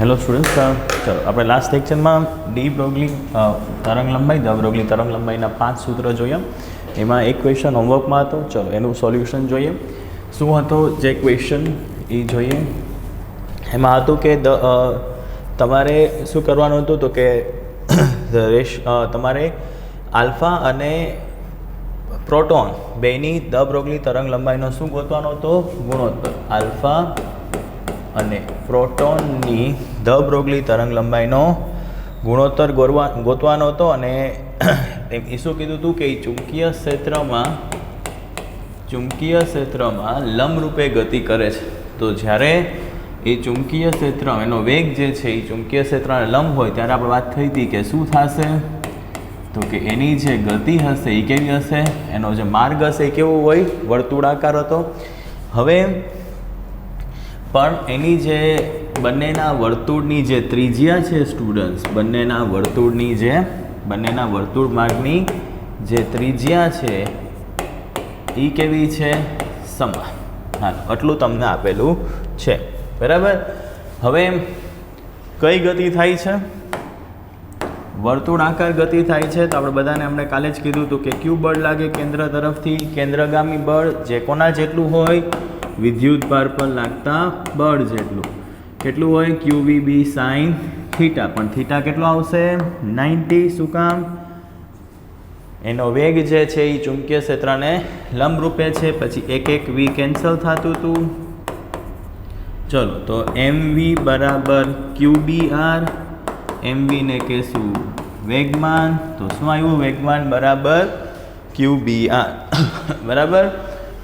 Hello students, ચલો આપણે last લેક્ચરમાં ડી બ્રોગલી તરંગ લંબાઈ, દ બ્રોગલી તરંગ લંબાઈના 5 સૂત્ર જોયા. એમાં એક ક્વેશ્ચન હોમવર્કમાં હતો. ચલો એનું સોલ્યુશન જોઈએ. શું હતો જે ક્વેશ્ચન એ જોઈએ. એમાં હતું કે તમારે શું કરવાનું હતું તો કે તમારે આલ્ફા અને પ્રોટોન બેની દ બ્રોગલી તરંગ લંબાઈનો શું ગોતવાનો હતો? ગુણોત્તર. આલ્ફા અને પ્રોટોનની દ બ્રોગલી તરંગ લંબાઈનો ગુણોત્તર ગોતવાનો હતો. અને એ શું કીધું હતું કે એ ચુંબકીય ક્ષેત્રમાં લંબરૂપે ગતિ કરે છે. તો જ્યારે એ ચુંબકીય ક્ષેત્ર એનો વેગ જે છે એ ચુંબકીય ક્ષેત્રને લંબ હોય ત્યારે આપણે વાત થઈ હતી કે શું થશે તો કે એની જે ગતિ હશે એ કેવી હશે, એનો જે માર્ગ હશે એ કેવો હોય? વર્તુળાકાર હતો. હવે પણ એની જે બંનેના વર્તુળની જે ત્રિજ્યા છે સ્ટુડન્ટ્સ, બંનેના વર્તુળ માર્ગની જે ત્રિજ્યા છે એ કેવી છે? સમાન. હા, આટલું તમને આપેલું છે, બરાબર. હવે કઈ ગતિ થાય છે? વર્તુળાકાર ગતિ થાય છે. તો આપણે બધાને આપણે કાલે જ કીધું હતું કે ક્યુ બળ લાગે કેન્દ્ર તરફથી, કેન્દ્રગામી બળ જે કોના જેટલું હોય? વિદ્યુત ભાર પર લાગતા બળ જેટલું. કેટલું હોય? QVB sin theta. પણ થીટા કેટલો આવશે? 90. શું કામ? એનો વેગ જે છે એ ચુંબકીય ક્ષેત્રને લંબરૂપે છે. પછી એક V કેન્સલ થતું હતું. ચલો તો MV બરાબર QBR. MV ને કહેશું વેગમાન. તો શું આવ્યું? વેગમાન બરાબર QBR. બરાબર.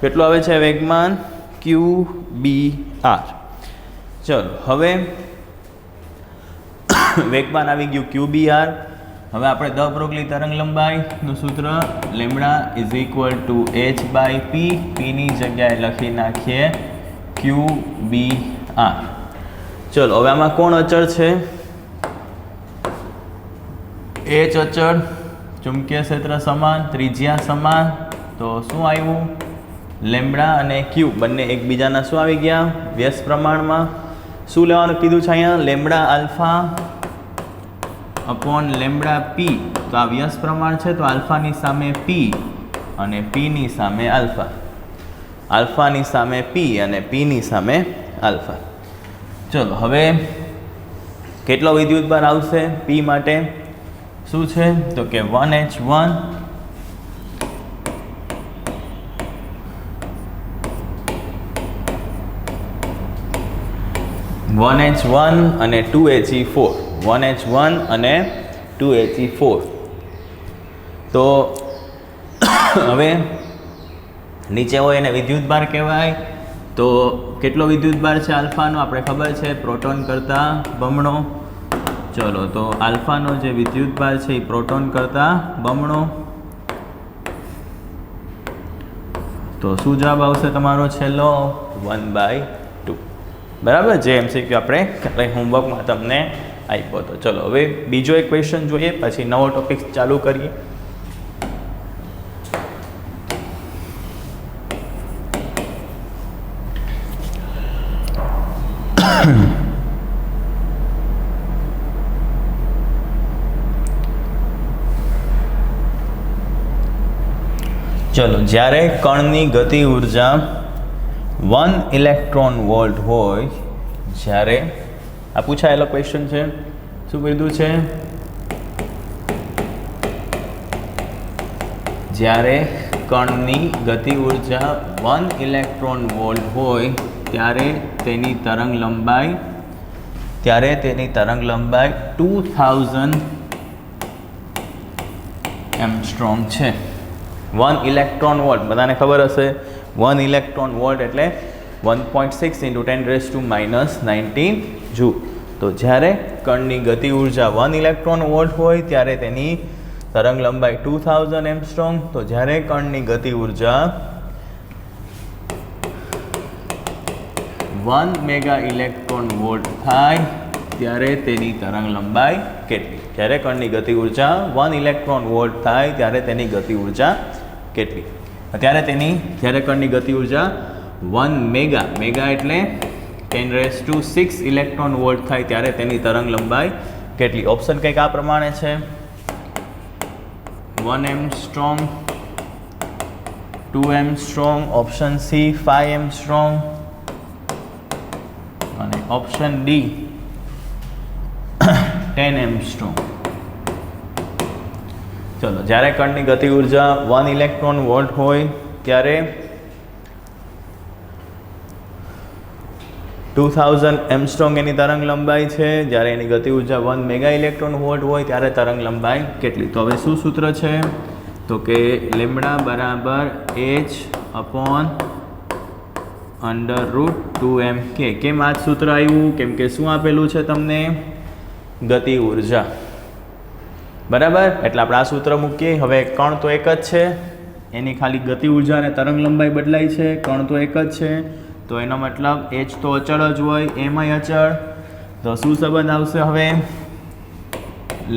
કેટલું આવે છે વેગમાન? QBR. ચલો હવે વેગમાન આવી ગયું QBR. હવે આપણે દ બ્રોગલી તરંગ લંબાઈનું સૂત્ર lambda is equal to h/p. પીની જગ્યાએ લખી નાખીએ QBR. ચલો હવે આમાં કોણ અચળ છે? h અચળ, ચુંબકીય ક્ષેત્ર સમાન, ત્રિજ્યા સમાન. તો શું આવ્યું? લેમ્બડા અને ક્યુ બંને એકબીજાના શું આવી ગયા? વ્યસ્ત પ્રમાણમાં. શું લેવાનું કીધું છે અહીંયા? લેમ્બડા આલ્ફા અપોન લેમ્બડા પી. તો આ વ્યસ્ત પ્રમાણ છે તો આલ્ફાની સામે પી અને પીની સામે આલ્ફા. આલ્ફાની સામે પી અને પીની સામે આલ્ફા. ચલો હવે કેટલો વિદ્યુતભાર આવશે પી માટે? શું છે તો કે 1H1 અને 2He4. 1H1 અને 2He4. તો હવે નીચે હોય એને વિદ્યુતભાર કહેવાય. તો કેટલો વિદ્યુતભાર છે આલ્ફાનો? આપણે ખબર છે પ્રોટોન કરતાં બમણો. ચલો તો આલ્ફાનો જે વિદ્યુતભાર છે એ પ્રોટોન કરતાં બમણો. તો શું જવાબ આવશે તમારો છેલ્લો? 1/2. બરાબર. જે MCQ આપણે કાલે હોમવર્કમાં તમને આપ્યો હતો. ચલો હવે બીજો એક ક્વેશ્ચન જોઈએ, પછી નવો ટોપિક ચાલુ કરીએ. ચલો જ્યારે કણની ગતિ ઉર્જા 1 ઇલેક્ટ્રોન વોલ્ટ હોય, જ્યારે આ પૂછાયેલો ક્વેશ્ચન છે. શું કીધું છે? જ્યારે કણની ગતિ ઉર્જા 1 ઇલેક્ટ્રોન વોલ્ટ હોય ત્યારે તેની તરંગ લંબાઈ 2000 એંગસ્ટ્રોમ છે. 1 ઇલેક્ટ્રોન વોલ્ટ બધાને ખબર હશે. 1 ઇલેક્ટ્રોન વોલ્ટ એટલે 1.6 × 10⁻⁻19 જૂલ. તો જ્યારે કણની ગતિ ઉર્જા 1 ઇલેક્ટ્રોન વોલ્ટ હોય ત્યારે તેની તરંગ લંબાઈ 2000 એંગસ્ટ્રોમ. તો જ્યારે કણની ગતિ ઉર્જા 1 મેગા ઇલેક્ટ્રોન વોલ્ટ થાય ત્યારે તેની તરંગ લંબાઈ કેટલી? જ્યારે કણની ગતિ ઉર્જા 1 ઇલેક્ટ્રોન વોલ્ટ થાય ત્યારે તેની ગતિ ઉર્જા કેટલી? ત્યારે કણની ગતિ ઉર્જા 1 મેગા એટલે 10⁶ ઇલેક્ટ્રોન વોલ્ટ થાય ત્યારે તેની તરંગ લંબાઈ કેટલી? ઓપ્શન કંઈક આ પ્રમાણે છે: 1 angstrom, 2 angstrom, option C 5 angstrom અને ઓપ્શન ડી 10 એંગસ્ટ્રોમ. ચલો, જ્યારે કણની ગતિ ઉર્જા 1 ઇલેક્ટ્રોન વોલ્ટ હોય ત્યારે 2000 એંગસ્ટ્રોમ એની તરંગ લંબાઈ છે. જ્યારે એની ગતિ ઉર્જા 1 મેગા ઇલેક્ટ્રોન વોલ્ટ હોય ત્યારે તરંગ લંબાઈ કેટલી? તો હવે શું સૂત્ર છે? તો કે લેમ્બડા બરાબર h/√2mk. કેમ આ જ સૂત્ર આવ્યું? કેમ કે શું આપેલું છે તમને? ગતિ ઉર્જા. બરાબર, એટલે આપણે આ સૂત્ર મૂકીએ. હવે કણ તો એક જ છે, એની ખાલી ગતિ ઉર્જા અને તરંગ લંબાઈ બદલાય છે. કણ તો એક જ છે, તો એનો મતલબ h તો અચળ જ હોય, એમાંય અચળ. તો શું સંબંધ આવશે હવે?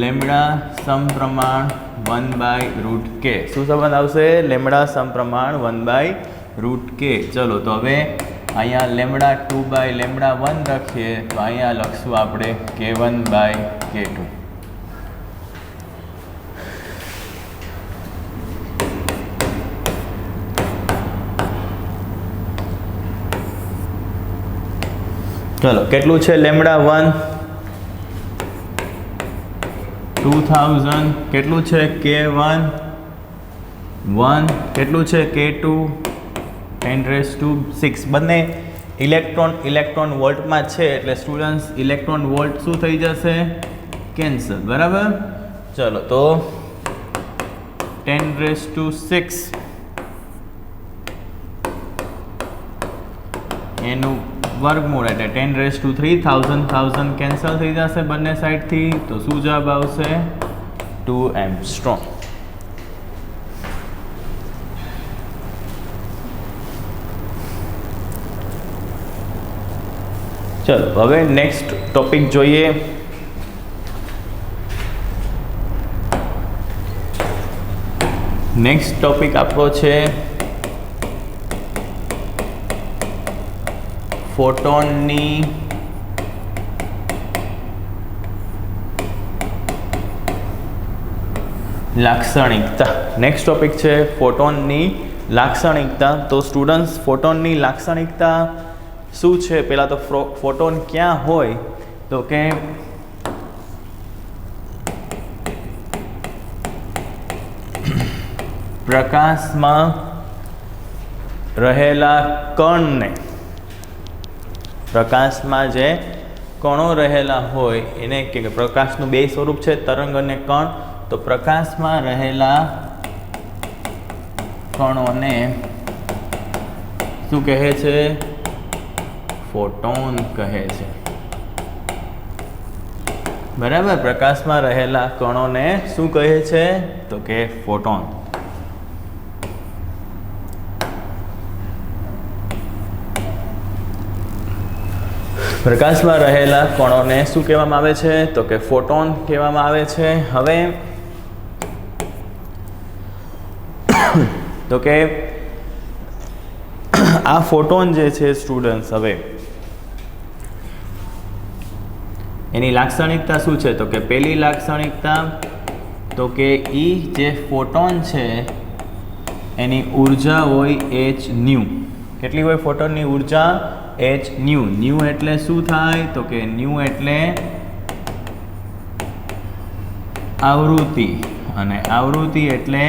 લેમ્બડા સમપ્રમાણ 1/√k. શું સંબંધ આવશે? લેમ્બડા સમપ્રમાણ 1/√k. ચલો, તો હવે અહીંયા લેમ્બડા 2/λ1 રાખીએ, તો અહીંયા લખશું આપણે k1/k2. ચલો, કેટલું છે લેમ્બડા 1? 2000. કેટલું છે k1? 1. કેટલું છે k2? 10⁶. બંને ઇલેક્ટ્રોન વોલ્ટમાં છે, એટલે સ્ટુડન્ટ્સ ઇલેક્ટ્રોન વોલ્ટ શું થઈ જશે? કેન્સલ. બરાબર. ચલો, તો 10⁶ એનું વર્ગમૂળ એટલે 10⁻³ 1000 કેન્સલ થઈ જશે બંને સાઈડથી. તો શું જવાબ આવશે? 2 એંગસ્ટ્રોમ. ચલો, હવે નેક્સ્ટ ટોપિક જોઈએ. નેક્સ્ટ ટોપિક આપણો છે ફોટોનની લાક્ષણિકતા. નેક્સ્ટ ટોપિક છે ફોટોનની લાક્ષણિકતા. તો સ્ટુડન્ટ્સ, ફોટોનની લાક્ષણિકતા શું છે? પહેલાં તો ફોટોન ક્યાં હોય? તો કે પ્રકાશમાં રહેલા કણને, પ્રકાશમાં જે કણો રહેલા હોય એને કે પ્રકાશનું બે સ્વરૂપ છે, તરંગ અને કણ. તો પ્રકાશમાં રહેલા કણોને શું કહે છે? ફોટોન કહે છે. બરાબર, પ્રકાશમાં રહેલા કણોને શું કહે છે? તો કે ફોટોન. પ્રકાશમાં રહેલા કણોને શું કહેવામાં આવે છે? તો કે ફોટોન કહેવામાં આવે છે. હવે તો કે આ ફોટોન જે છે સ્ટુડન્ટ્સ, હવે એની લાક્ષણિકતા શું છે? તો કે પહેલી લાક્ષણિકતા તો કે ઈ જે ફોટોન છે એની ઉર્જા હોય hν. કેટલી હોય ફોટોનની ઉર્જા? hν. ન્યુ એટલે શું થાય? તો કે ન્યુ એટલે આવૃત્તિ, અને આવૃત્તિ એટલે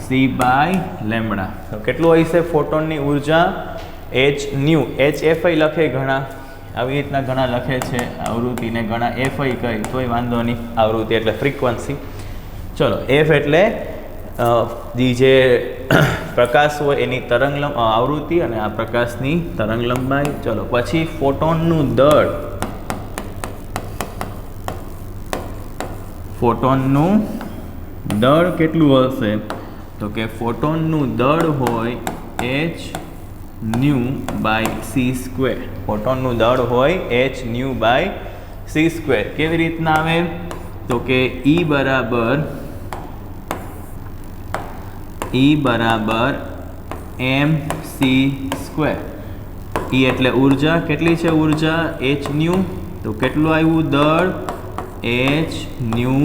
c/λ. તો કેટલું હોય છે ફોટોનની ઉર્જા? hν. hf લખે ઘણા, આવી રીતના ઘણા લખે છે આવૃત્તિને, ઘણા fi કહે તોય વાંધો નહીં. આવૃત્તિ એટલે ફ્રીક્વન્સી. ચલો, f એટલે જે પ્રકાશ હોય એની તરંગ આવૃત્તિ, અને આ પ્રકાશની તરંગ લંબાઈ. ચલો, પછી ફોટોનનું દળ. ફોટોનનું દળ કેટલું હશે? તો કે ફોટોનનું દળ હોય hν/c². ફોટોનનું દળ હોય hν/c². કેવી રીતના આવે? તો કે E બરાબર mc². E એટલે ઉર્જા, કેટલી છે ઉર્જા h ન્યુ, તો કેટલું આવ્યું દળ h nu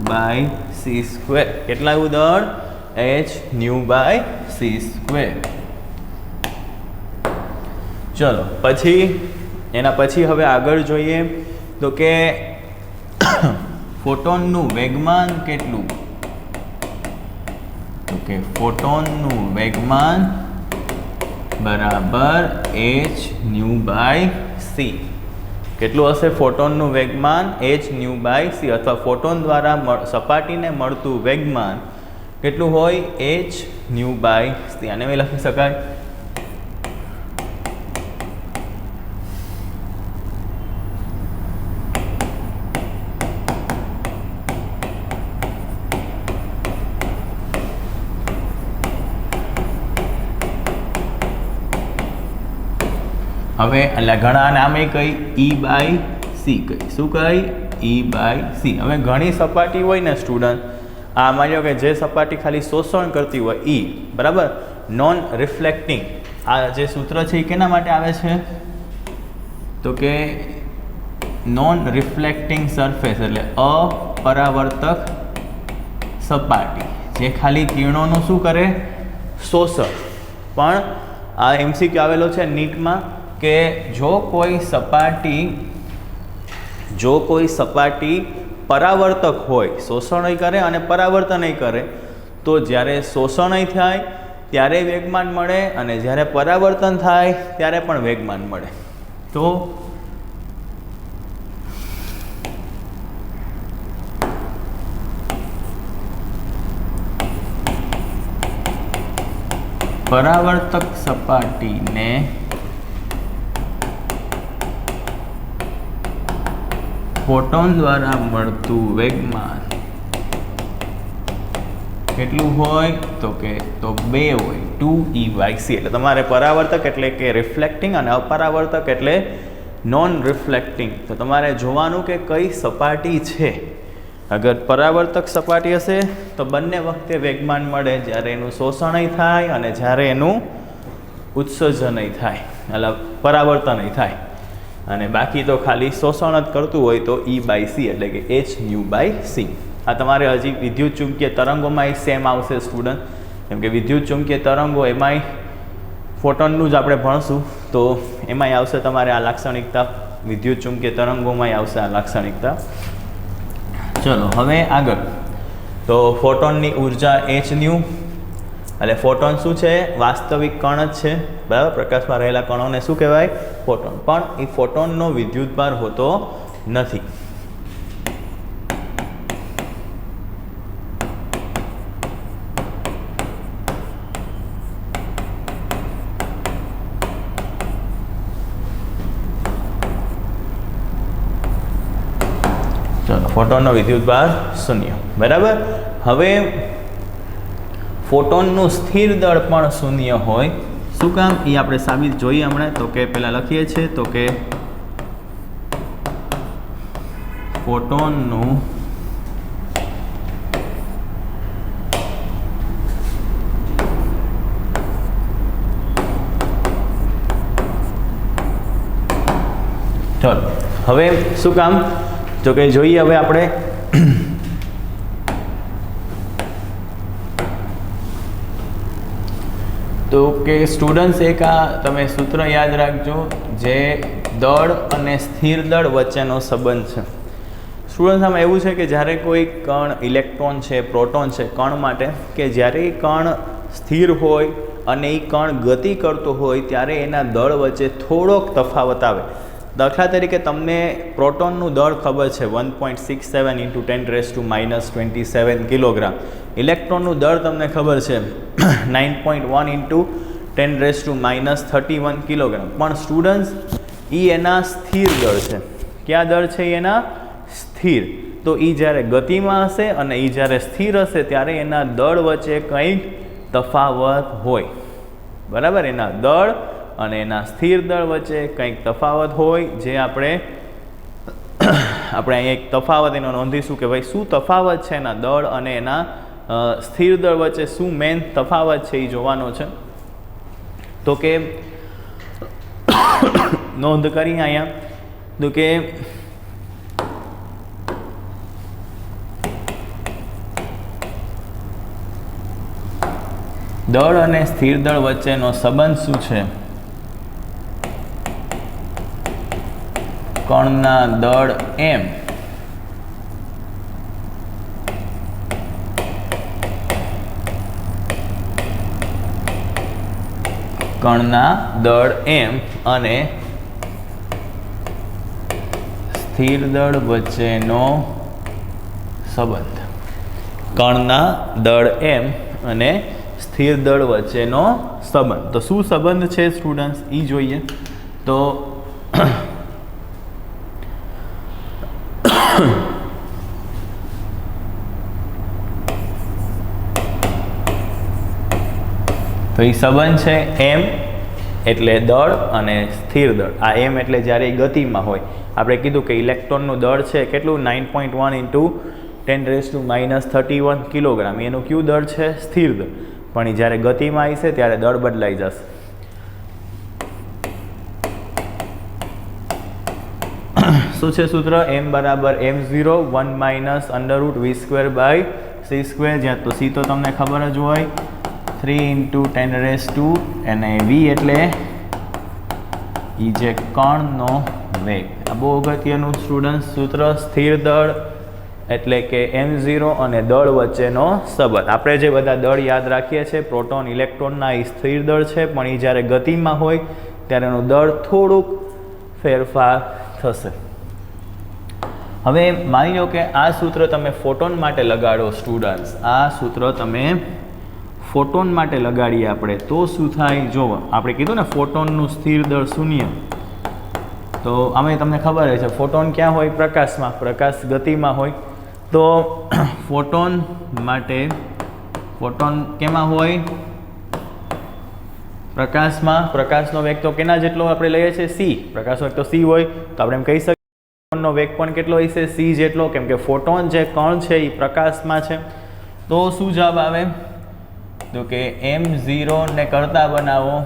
by c square, કેટલા આવ્યું દળ h nu by c square. ચલો પછી એના પછી હવે આગળ જોઈએ તો કે ફોટોનનું વેગમાન કેટલું, તો કે ફોટોનનું વેગમાન બરાબર h ન્યુ બાય c. કેટલું હશે ફોટોનનું વેગમાન h ન્યુ બાય c, અથવા ફોટોન દ્વારા સપાટીને મળતું વેગમાન કેટલું હોય h ન્યુ બાય c. આને લખી શકાય હવે એટલે ઘણા નામે કઈ E બાય C કઈ, શું કઈ E બાય C. હવે ઘણી સપાટી હોય ને સ્ટુડન્ટ, આ માની લો કે જે સપાટી ખાલી શોષણ કરતી હોય E બરાબર, નોન રિફ્લેક્ટિંગ, આ જે સૂત્ર છે એ કેના માટે આવે છે, તો કે નોન રિફ્લેક્ટિંગ સરફેસ એટલે અપરાવર્તક સપાટી, જે ખાલી કિરણોનું શું કરે શોષણ. પણ આ MCQ આવેલો છે નીટમાં કે જો કોઈ સપાટી પરાવર્તક હોય, શોષણય કરે અને પરાવર્તનય કરે, તો જ્યારે શોષણય થાય ત્યારે વેગમાન મળે અને જ્યારે પરાવર્તન થાય ત્યારે પણ વેગમાન મળે. તો પરાવર્તક સપાટીને ફોટોન દ્વારા મળતું વેગમાન કેટલું હોય, તો 2 હોય 2E બાય C. એટલે તમારે પરાવર્તક એટલે કે રિફ્લેક્ટિંગ અને અપરાવર્તક એટલે નોન રિફ્લેક્ટિંગ. તો તમારે જોવાનું કે કઈ સપાટી છે. અગર પરાવર્તક સપાટી હશે તો બંને વખતે વેગમાન મળે, જ્યારે એનું શોષણય થાય અને જ્યારે એનું ઉત્સર્જનય થાય, એટલે પરાવર્તનય થાય. અને બાકી તો ખાલી શોષણ જ કરતું હોય તો E બાય C એટલે કે h ન્યુ બાય C. આ તમારે હજી વિદ્યુત ચુંબકીય તરંગોમાં સેમ આવશે સ્ટુડન્ટ, કેમ કે વિદ્યુત ચુંબકીય તરંગો એમાંય ફોટોનનું જ આપણે ભણશું, તો એમાંય આવશે તમારે આ લાક્ષણિકતા, વિદ્યુત ચુંબકીય તરંગોમાંય આવશે આ લાક્ષણિકતા. ચલો હવે આગળ, તો ફોટોનની ઉર્જા h ન્યુ, એટલે ફોટોન શું છે વાસ્તવિક કણ જ છે બરાબર, પ્રકાશમાં રહેલા કણોને શું કહેવાય ફોટોન. પણ એ ફોટોનનો વિદ્યુતભાર હોતો નથી. ચલો ફોટોનનો વિદ્યુતભાર 0 બરાબર. હવે ફોટોનનું સ્થિર દળ પણ 0 હોય. શું કામ એ આપણે સાબિત જોઈએ હમણાં. તો કે પહેલાં લખીએ છીએ તો કે ફોટોનનું ચલો હવે શું કામ, તો કે જોઈએ હવે આપણે તો કે સ્ટુડન્ટ્સ એક આ તમે સૂત્ર યાદ રાખજો, જે દળ અને સ્થિર દળ વચ્ચેનો સંબંધ છે. સ્ટુડન્ટ્સ આમાં એવું છે કે જ્યારે કોઈ કણ, ઇલેક્ટ્રોન છે, પ્રોટોન છે, કણ માટે કે જ્યારે એ કણ સ્થિર હોય અને એ કણ ગતિ કરતો હોય ત્યારે એના દળ વચ્ચે થોડોક તફાવત આવે. દાખલા તરીકે તમને પ્રોટોનનું દળ ખબર છે 1.67 × 10⁻⁻27 કિલોગ્રામ. ઇલેક્ટ્રોનનું દળ તમને ખબર છે 9.1 × 10⁻31 કિલોગ્રામ. પણ સ્ટુડન્ટ્સ એ એના સ્થિર દળ છે. કયા દળ છે એના સ્થિર. તો એ જ્યારે ગતિમાં હશે અને એ જ્યારે સ્થિર હશે ત્યારે એના દળ વચ્ચે કંઈક તફાવત હોય બરાબર. એના દળ અને એના સ્થિર દળ વચ્ચે કંઈક તફાવત હોય, જે આપણે અહીંયા એક તફાવત એનો નોંધીશું કે ભાઈ શું તફાવત છે એના દળ અને એના સ્થિર દળ વચ્ચે, શું મેઇન તફાવત છે એ જોવાનો છે. તો કે નોંધ કરી અહીંયા તો કે દળ અને સ્થિર દળ વચ્ચેનો સંબંધ શું છે? કણના દળ m કણના દળ m અને સ્થિર દળ વચ્ચેનો સંબંધ. કણના દળ m અને સ્થિર દળ વચ્ચેનો સંબંધ. તો શું સંબંધ છે સ્ટુડન્ટ્સ એ જોઈએ. તો તો એ સંબંધ છે m એટલે દળ અને સ્થિર દળ. આ m એટલે જ્યારે એ ગતિમાં હોય. આપણે કીધું કે ઇલેક્ટ્રોનનું દળ છે કેટલું 9.1 ઇન્ટુ 10⁻31 કિલોગ્રામ. એનું કયું દળ છે? સ્થિર દળ. પણ એ જ્યારે ગતિમાં આવી છે ત્યારે દળ બદલાઈ જશે. શું છે સૂત્ર? m બરાબર m0 1 માઇનસ √v²/c². જ્યાં તો c તો તમને ખબર જ હોય 3 ઇન્ટુ 10⁻² અને v એટલે એ જે કણનો વેગ. આ બહુ અગત્યનું સ્ટુડન્ટ સૂત્ર. સ્થિર દળ એટલે કે m0 અને દળ વચ્ચેનો સંબંધ. આપણે જે બધા દળ યાદ રાખીએ છીએ પ્રોટોન ઇલેક્ટ્રોનના એ સ્થિર દળ છે, પણ એ જ્યારે ગતિમાં હોય ત્યારે એનું દળ થોડુંક ફેરફાર થશે. હવે માની લો કે આ સૂત્ર તમે ફોટોન માટે લગાડો સ્ટુડન્ટ્સ. આ સૂત્ર તમે ફોટોન માટે લગાડીએ આપણે તો શું થાય? જો આપણે કીધું ને ફોટોનનું સ્થિર દળ 0. તો આમાં તમને ખબર છે ફોટોન ક્યાં હોય? પ્રકાશમાં. પ્રકાશ ગતિમાં હોય. તો ફોટોન માટે ફોટોન કેમાં હોય? પ્રકાશમાં. પ્રકાશનો વેગ તો કેના જેટલો આપણે લઈએ છીએ? c. પ્રકાશનો વેગ તો c હોય તો આપણે એમ કહી શકીએ ફોટોનનો વેગ પણ કેટલો હશે? c જેટલો. કેમ કે ફોટોન જે કણ છે એ પ્રકાશમાં છે. તો શું જવાબ આવે? તો કે m0 ને કરતા બનાવો.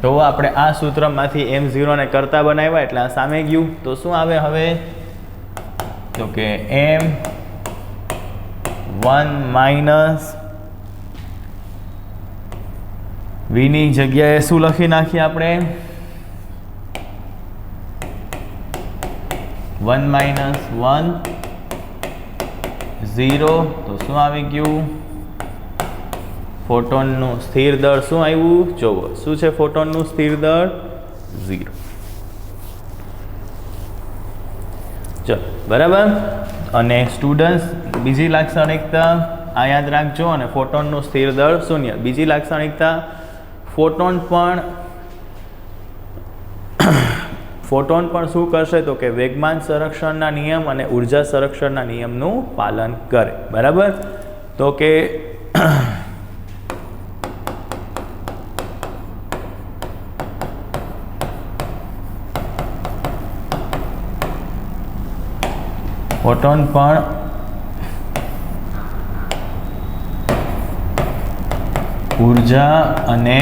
તો આપણે આ સૂત્રમાંથી m0 ને કરતા બનાવ્યા એટલે આ સામે ગયું. તો શું આવે હવે? તો કે m1 માઇનસ v ની જગ્યાએ શું લખી નાખીએ આપણે? 1 માઇનસ 1 0. તો શું આવી ગયું? ફોટોનનું સ્થિર દળ શું આવ્યું? જોવો શું છે ફોટોનનું સ્થિર દળ? 0. ચલો બરાબર. અને સ્ટુડન્ટ્સ બીજી લાક્ષણિકતા આ યાદ રાખજો. અને ફોટોનનું સ્થિર દળ 0. બીજી લાક્ષણિકતા ફોટોન પણ શું કરશે? તો કે વેગમાન સંરક્ષણના નિયમ અને ઉર્જા સંરક્ષણના નિયમનું પાલન કરે. બરાબર. તો કે ફોટોન પણ ઉર્જા અને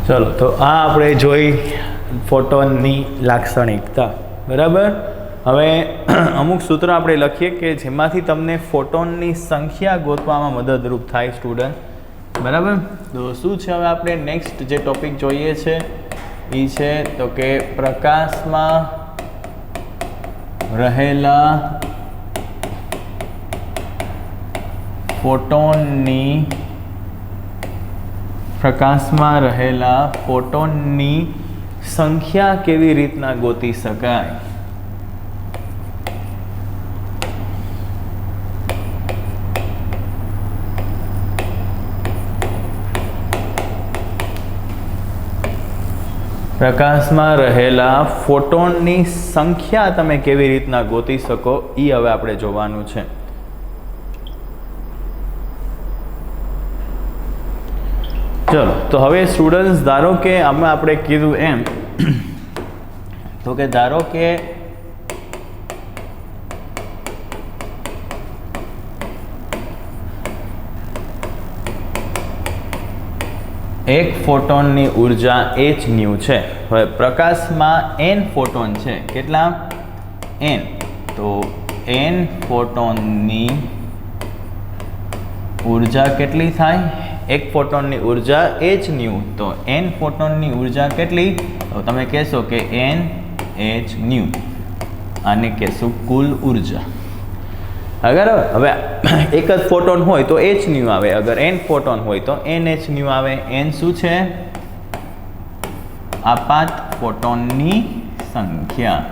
ચલો તો આ આપણે જોઈ ફોટોનની લાક્ષણિકતા. બરાબર. હવે અમુક સૂત્ર આપણે લખીએ કે જેમાંથી તમને ફોટોનની સંખ્યા ગોતવામાં મદદરૂપ થાય સ્ટુડન્ટ. બરાબર. તો શું છે હવે આપણે નેક્સ્ટ જે ટોપિક જોઈએ છે એ છે તો કે પ્રકાશમાં રહેલા ફોટોનની સંખ્યા કેવી રીતના ગોતી શકાય? પ્રકાશમાં રહેલા ફોટોનની સંખ્યા તમે કેવી રીતના ગોતી શકો એ હવે આપણે જોવાનું છે. ચલો તો હવે સ્ટુડન્ટ્સ ધારો કે આમાં આપણે કીધું એમ તો કે ધારો કે એક ફોટોનની ઉર્જા h ન્યુ છે. હવે પ્રકાશમાં n ફોટોન છે. કેટલા? n. તો n ફોટોનની ઉર્જા કેટલી થાય? એક ફોટોનની ઉર્જા h ન્યુ. તો n ફોટોનની ઉર્જા કેટલી? તો તમે કહેશો કે n h ન્યુ. આને કહેશું કુલ ઉર્જા. અગર હવે એક જ ફોટોન હોય તો h ન્યુ આવે. અગર n ફોટોન હોય તો nh ન્યુ આવે. n શું છે? આપાત ફોટોનની સંખ્યા.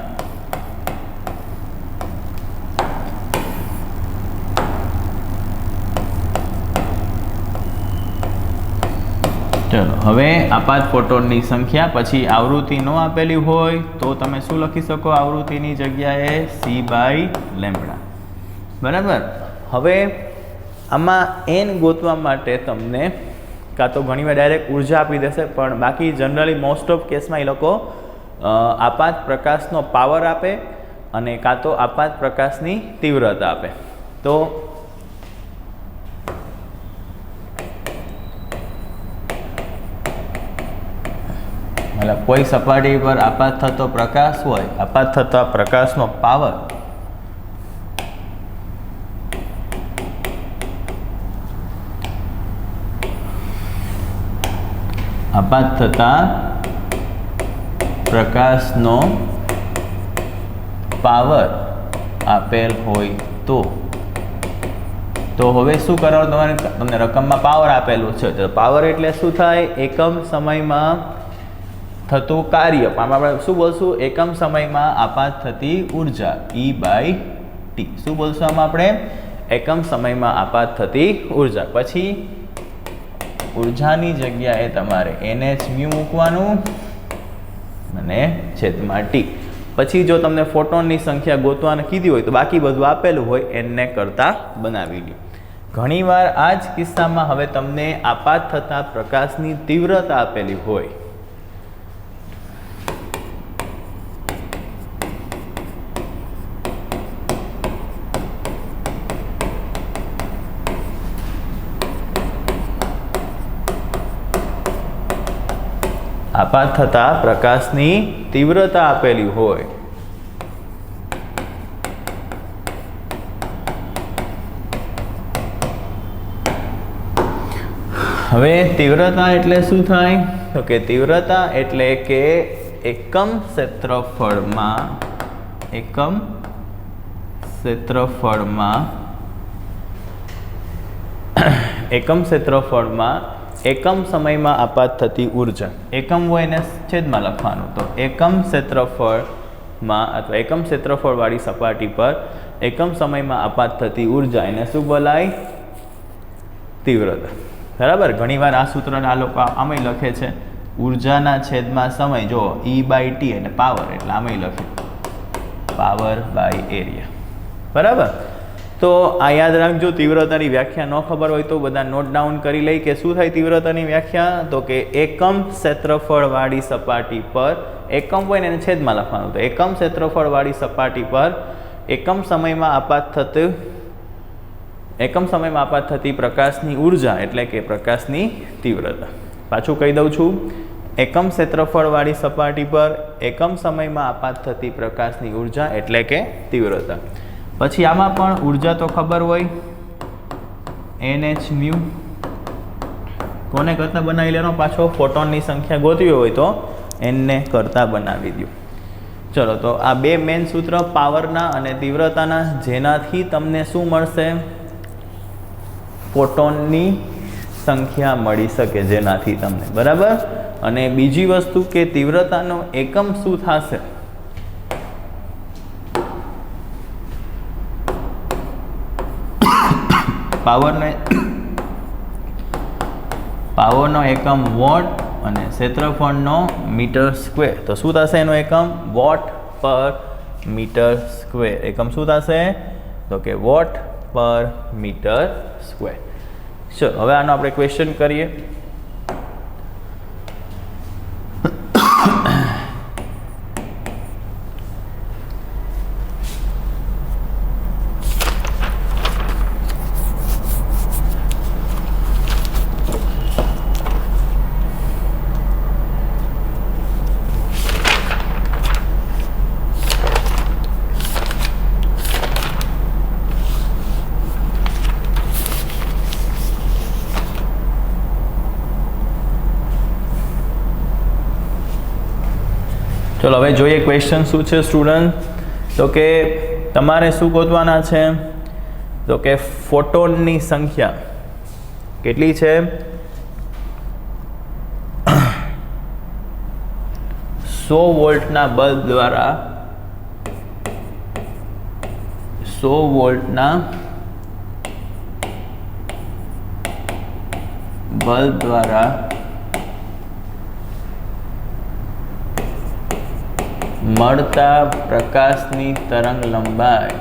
ચલો હવે આપાત ફોટોનની સંખ્યા. પછી આવૃત્તિ ન આપેલી હોય તો તમે શું લખી શકો? આવૃત્તિની જગ્યાએ c/λ. બરાબર. હવે આમાં n ગોતવા માટે તમને કાં તો ઘણીવાર ડાયરેક્ટ ઉર્જા આપી દેશે, પણ બાકી જનરલી મોસ્ટ ઓફ કેસમાં એ લોકો આપાત પ્રકાશનો પાવર આપે અને કાં તો આપાત પ્રકાશની તીવ્રતા આપે. તો મતલબ કોઈ સપાટી પર આપાત થતો પ્રકાશ હોય, આપાત થતા પ્રકાશનો પાવર આપાત થતા પ્રકાશનો પાવર આપેલ હોય તો હવે શું કરવાનું તમારે? તમને રકમમાં પાવર આપેલું છે તો પાવર એટલે શું થાય? એકમ સમયમાં થતું કાર્ય. આપણે શું બોલશું? એકમ સમયમાં આપાત થતી ઉર્જા E/T. શું બોલશું આમાં આપણે? એકમ સમયમાં આપાત થતી ઉર્જા. પછી ઉર્જાની જગ્યાએ તમારે nhν મૂકવાનું અને છેદમાં t. પછી જો તમને ફોટોનની સંખ્યા ગોતવાનું કીધી હોય તો બાકી બધું આપેલું હોય એને કરતા બનાવી લો. ઘણીવાર આ જ કિસ્સામાં હવે તમને આપાત થતા પ્રકાશની તીવ્રતા આપેલી હોય, આપાત થતા પ્રકાશની તીવ્રતા આપેલી હોય, હવે તીવ્રતા એટલે શું થાય? તો કે તીવ્રતા એટલે કે એકમ ક્ષેત્રફળમાં એકમ સમયમાં આપાત થતી ઉર્જા. એકમ હોય એને છેદમાં લખવાનું. તો એકમ ક્ષેત્રફળમાં અથવા એકમ ક્ષેત્રફળવાળી સપાટી પર એકમ સમયમાં આપાત થતી ઉર્જા એને શું બોલાય? તીવ્રતા. બરાબર. ઘણીવાર આ સૂત્ર આ લોકો આમાંય લખે છે, ઉર્જાના છેદમાં સમય. જો E/T અને પાવર એટલે આમાંય લખે પાવર બાય એરિયા. બરાબર. તો આ યાદ રાખજો. તીવ્રતાની વ્યાખ્યા ન ખબર હોય તો બધા નોટ ડાઉન કરી લઈ કે શું થાય તીવ્રતાની વ્યાખ્યા? તો કે એકમ ક્ષેત્રફળવાળી સપાટી પર, એકમ હોય ને એને છેદમાં લખવાનું. તો એકમ ક્ષેત્રફળવાળી સપાટી પર એકમ સમયમાં આપાત થતી પ્રકાશની ઉર્જા એટલે કે પ્રકાશની તીવ્રતા. પાછું કહી દઉં છું, એકમ ક્ષેત્રફળવાળી સપાટી પર એકમ સમયમાં આપાત થતી પ્રકાશની ઉર્જા એટલે કે તીવ્રતા. પછી આમાં પણ ઉર્જા તો ખબર હોય, nhν. કોને કરતા બનાવી લેવાનો? પાછો ફોટોનની સંખ્યા ગોતવી હોય તો n કરતા બનાવી દો. ચલો તો આ બે મેઇન સૂત્ર પાવરના અને તીવ્રતાના, જેનાથી તમને શું મળશે? ફોટોનની સંખ્યા મળી શકે જેનાથી તમને. બરાબર. અને બીજી વસ્તુ કે તીવ્રતાનો એકમ શું થશે? પાવરનો એકમ વોટ અને ક્ષેત્રફળનો મીટર સ્ક્વેર. તો શું થશે એનો એકમ? વોટ પર મીટર સ્ક્વેર. એકમ શું થશે? તો કે વોટ પર મીટર સ્ક્વેર. ચલો હવે આનો આપણે ક્વેશ્ચન કરીએ. ચલો હવે જોઈએ ક્વેશ્ચન શું છે સ્ટુડન્ટ. તો કે તમારે શું ગોતવાના છે? તો કે ફોટોનની સંખ્યા કેટલી છે? 100 વોલ્ટના બલ્બ દ્વારા 100 વોલ્ટના બલ્બ દ્વારા મળતા પ્રકાશની તરંગ લંબાઈ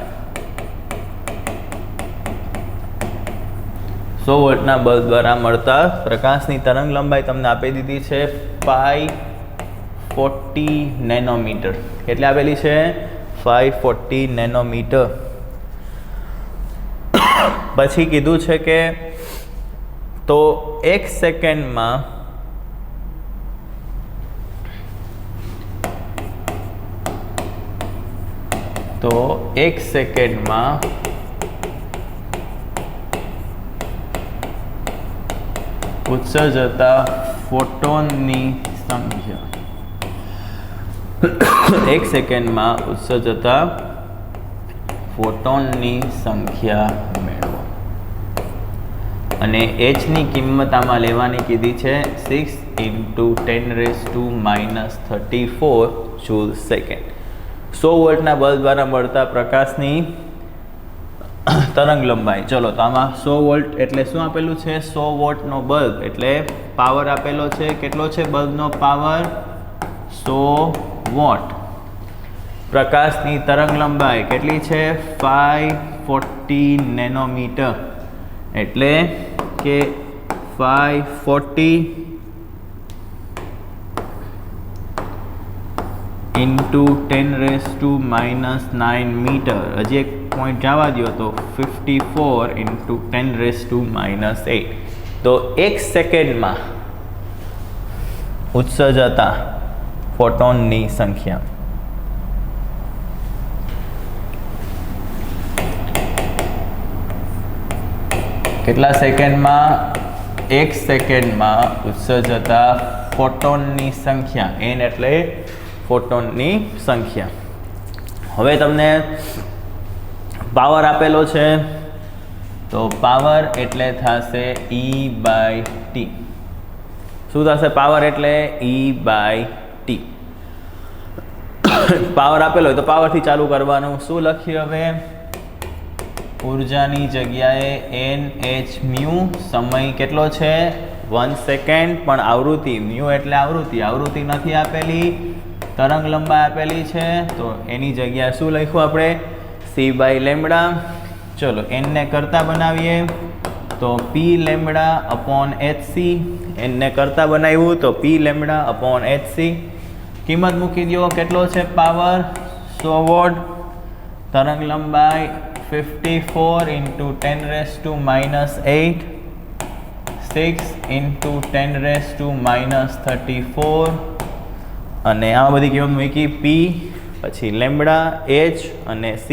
100 વોલ્ટના બલ્બ દ્વારા મળતા પ્રકાશની તરંગ લંબાઈ તમને આપી દીધી છે 540 નેનોમીટર. કેટલી આપેલી છે? 540 નેનોમીટર. પછી કીધું છે કે તો 1 સેકન્ડમાં ઉત્સર્જતા ફોટોનની સંખ્યા 1 સેકન્ડમાં ઉત્સર્જતા ફોટોનની સંખ્યા મેળવો. અને hની કિંમત આમાં લેવાની કીધી છે 6 × 10⁻³ જૂલ સેકન્ડ. 100 વોલ્ટના બલ્બ દ્વારા મળતા પ્રકાશની તરંગ લંબાઈ. ચલો તો આમાં 100 વોલ્ટ એટલે શું આપેલું છે? 100 વોટનો બલ્બ એટલે પાવર આપેલો છે. કેટલો છે બલ્બનો પાવર? 100 વોટ. પ્રકાશની તરંગ લંબાઈ કેટલી છે? 540 નેનોમીટર. એટલે કે 540 × 10⁻⁹ મીટર. હજી એક પોઈન્ટ જવા દો તો 54 × 10⁻⁸. તો 1 સેકન્ડમાં ઉત્સર્જતા ફોટોનની સંખ્યા કેટલા સેકન્ડમાં? 1 સેકન્ડમાં ઉત્સર્જતા ફોટોનની સંખ્યા. n એટલે ફોટોનની સંખ્યા. હવે તમને પાવર આપેલો છે તો પાવર એટલે થશે E/T. શું થશે પાવર એટલે? E/T. પાવર આપેલો હોય તો પાવરથી ચાલુ કરવાનું. શું લખ્યું હવે? ઉર્જાની જગ્યાએ nh𝜇. સમય કેટલો છે? 1 સેકન્ડ. પણ આવૃત્તિ મ્યુ એટલે આવૃત્તિ નથી આપેલી, તરંગ લંબાઈ આપેલી છે. તો એની જગ્યાએ શું લખ્યું આપણે? c/λ. ચલો n ને કરતા બનાવીએ તો p/hc. n ને કરતા બનાવ્યું તો p/hc. કિંમત મૂકી દો. કેટલો છે પાવર? 100 વોટ. તરંગ લંબાઈ 54 × 10⁻⁸. 6 × 10⁻34. અને આમાં બધી કિંમત મૂકી. p પછી λ, h અને c.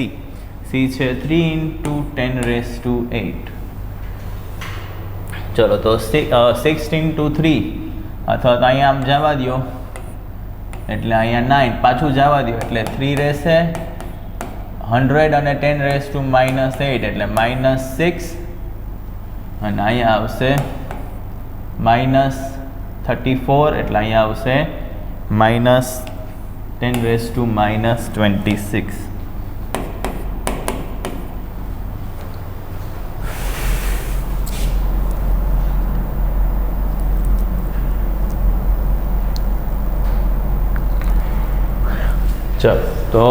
c છે 3 × 10⁸. ચલો તો 6 × 3 અથવા તો અહીંયા આમ જવા દો એટલે અહીંયા 9 પાછું જવા દો એટલે 3 રહેશે. 100 અને 10⁻⁸ એટલે -6 અને અહીંયા આવશે -34 એટલે અહીંયા આવશે -10⁻26. ચલો તો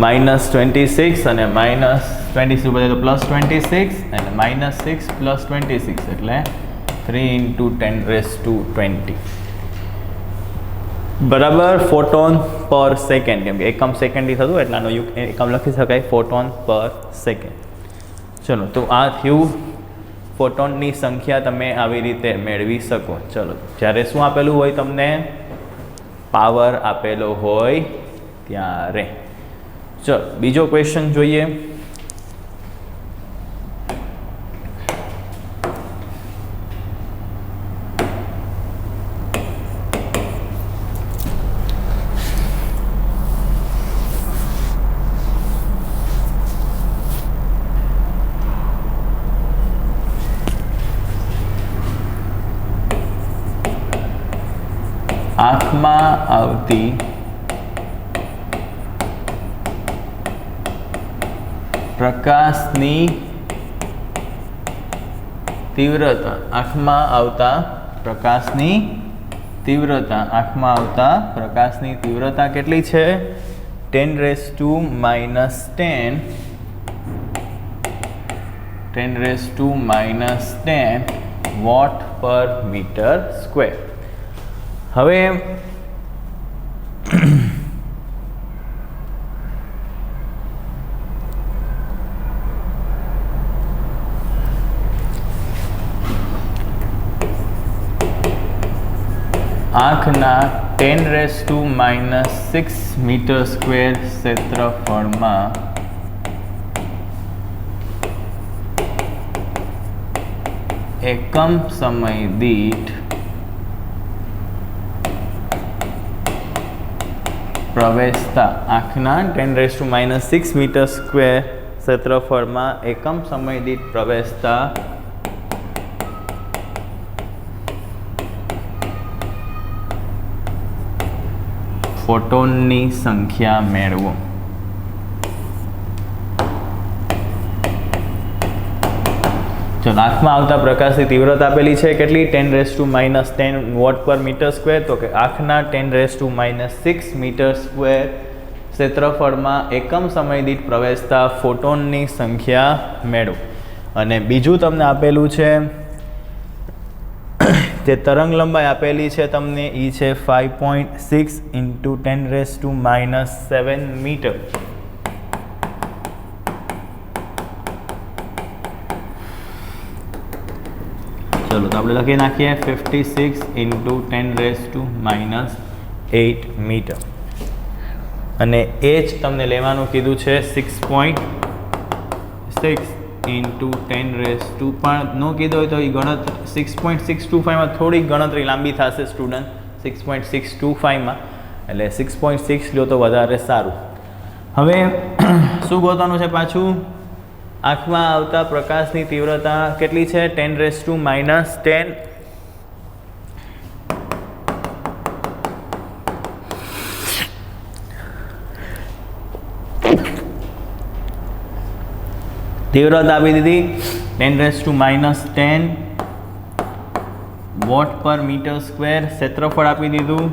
-26 અને -26 ઉપર તો +26 અને -6 + 26 એટલે 3 × 10⁻20 બરાબર ફોટોન પર સેકન્ડ. કેમ કે એકમ સેકન્ડથી થતું એટલે આનો એકમ લખી શકાય ફોટોન પર સેકન્ડ. ચલો તો આ થયું ફોટોનની સંખ્યા તમે આવી રીતે મેળવી શકો. ચલો જ્યારે શું આપેલું હોય તમને? પાવર આપેલો હોય ત્યારે. ચલો બીજો ક્વેશ્ચન જોઈએ. આંખમાં આવતી પ્રકાશની તીવ્રતા, આંખમાં આવતા પ્રકાશની તીવ્રતા, આંખમાં આવતા પ્રકાશની તીવ્રતા કેટલી છે? 10⁻10 વોટ પર મીટર સ્ક્વેર. હવે આંખના 10⁻6 મીટર સ્ક્વેર ક્ષેત્રફળમાં એકમ સમય દીઠ પ્રવેશતા, આંખના 10⁻6 મીટર સ્ક્વેર ક્ષેત્રફળમાં એકમ સમય દીઠ પ્રવેશતા ફોટોનની સંખ્યા મેળવો. જો આંખમાં આવતા પ્રકાશની તીવ્રતા આપેલી છે કેટલી? 10⁻10 વોટ પર મીટર સ્ક્વેર. તો કે આંખના 10⁻6 મીટર સ્ક્વેર ક્ષેત્રફળમાં એકમ સમય દીઠ પ્રવેશતા ફોટોનની સંખ્યા મેળવો. અને બીજું તમને આપેલું છે જે તરંગ લંબાઈ આપેલી છે તમને એ છે 5.6 × 10⁻7 મીટર. ચલો તો આપણે લખી નાખીએ 56 × 10⁻8 મીટર. અને એચ તમને લેવાનું કીધું છે 6.6 × 10⁻, પણ ન કીધું હોય તો એ ગણતરી 6.625માં થોડીક ગણતરી લાંબી થશે સ્ટુડન્ટ. 6.625માં એટલે 6.6 લો તો વધારે સારું. હવે શું ગોતવાનું છે પાછું? આંખમાં આવતા પ્રકાશની તીવ્રતા કેટલી છે? 10⁻10. તીવ્રતા આપી દીધી 10⁻10 વોટ પર મીટર સ્ક્વેર. ક્ષેત્રફળ આપી દીધું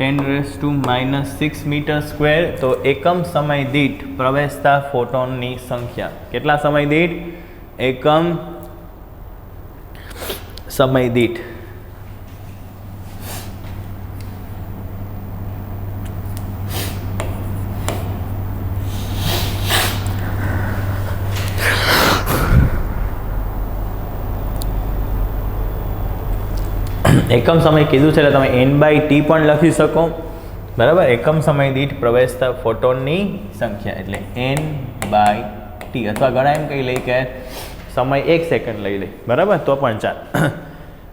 10⁻6 મીટર સ્ક્વેર. તો એકમ સમય દીઠ પ્રવેશતા ફોટોનની સંખ્યા કેટલા સમય દીઠ? એકમ સમય દીઠ એકમ સમય કીધું છે એટલે તમે n/t પણ લખી શકો. બરાબર? એકમ સમય દીઠ પ્રવેશતા ફોટોનની સંખ્યા એટલે n/t. અથવા ઘણા એમ કહી લઈ કે સમય 1 સેકન્ડ લઈ લે. બરાબર? તો પણ ચાલ.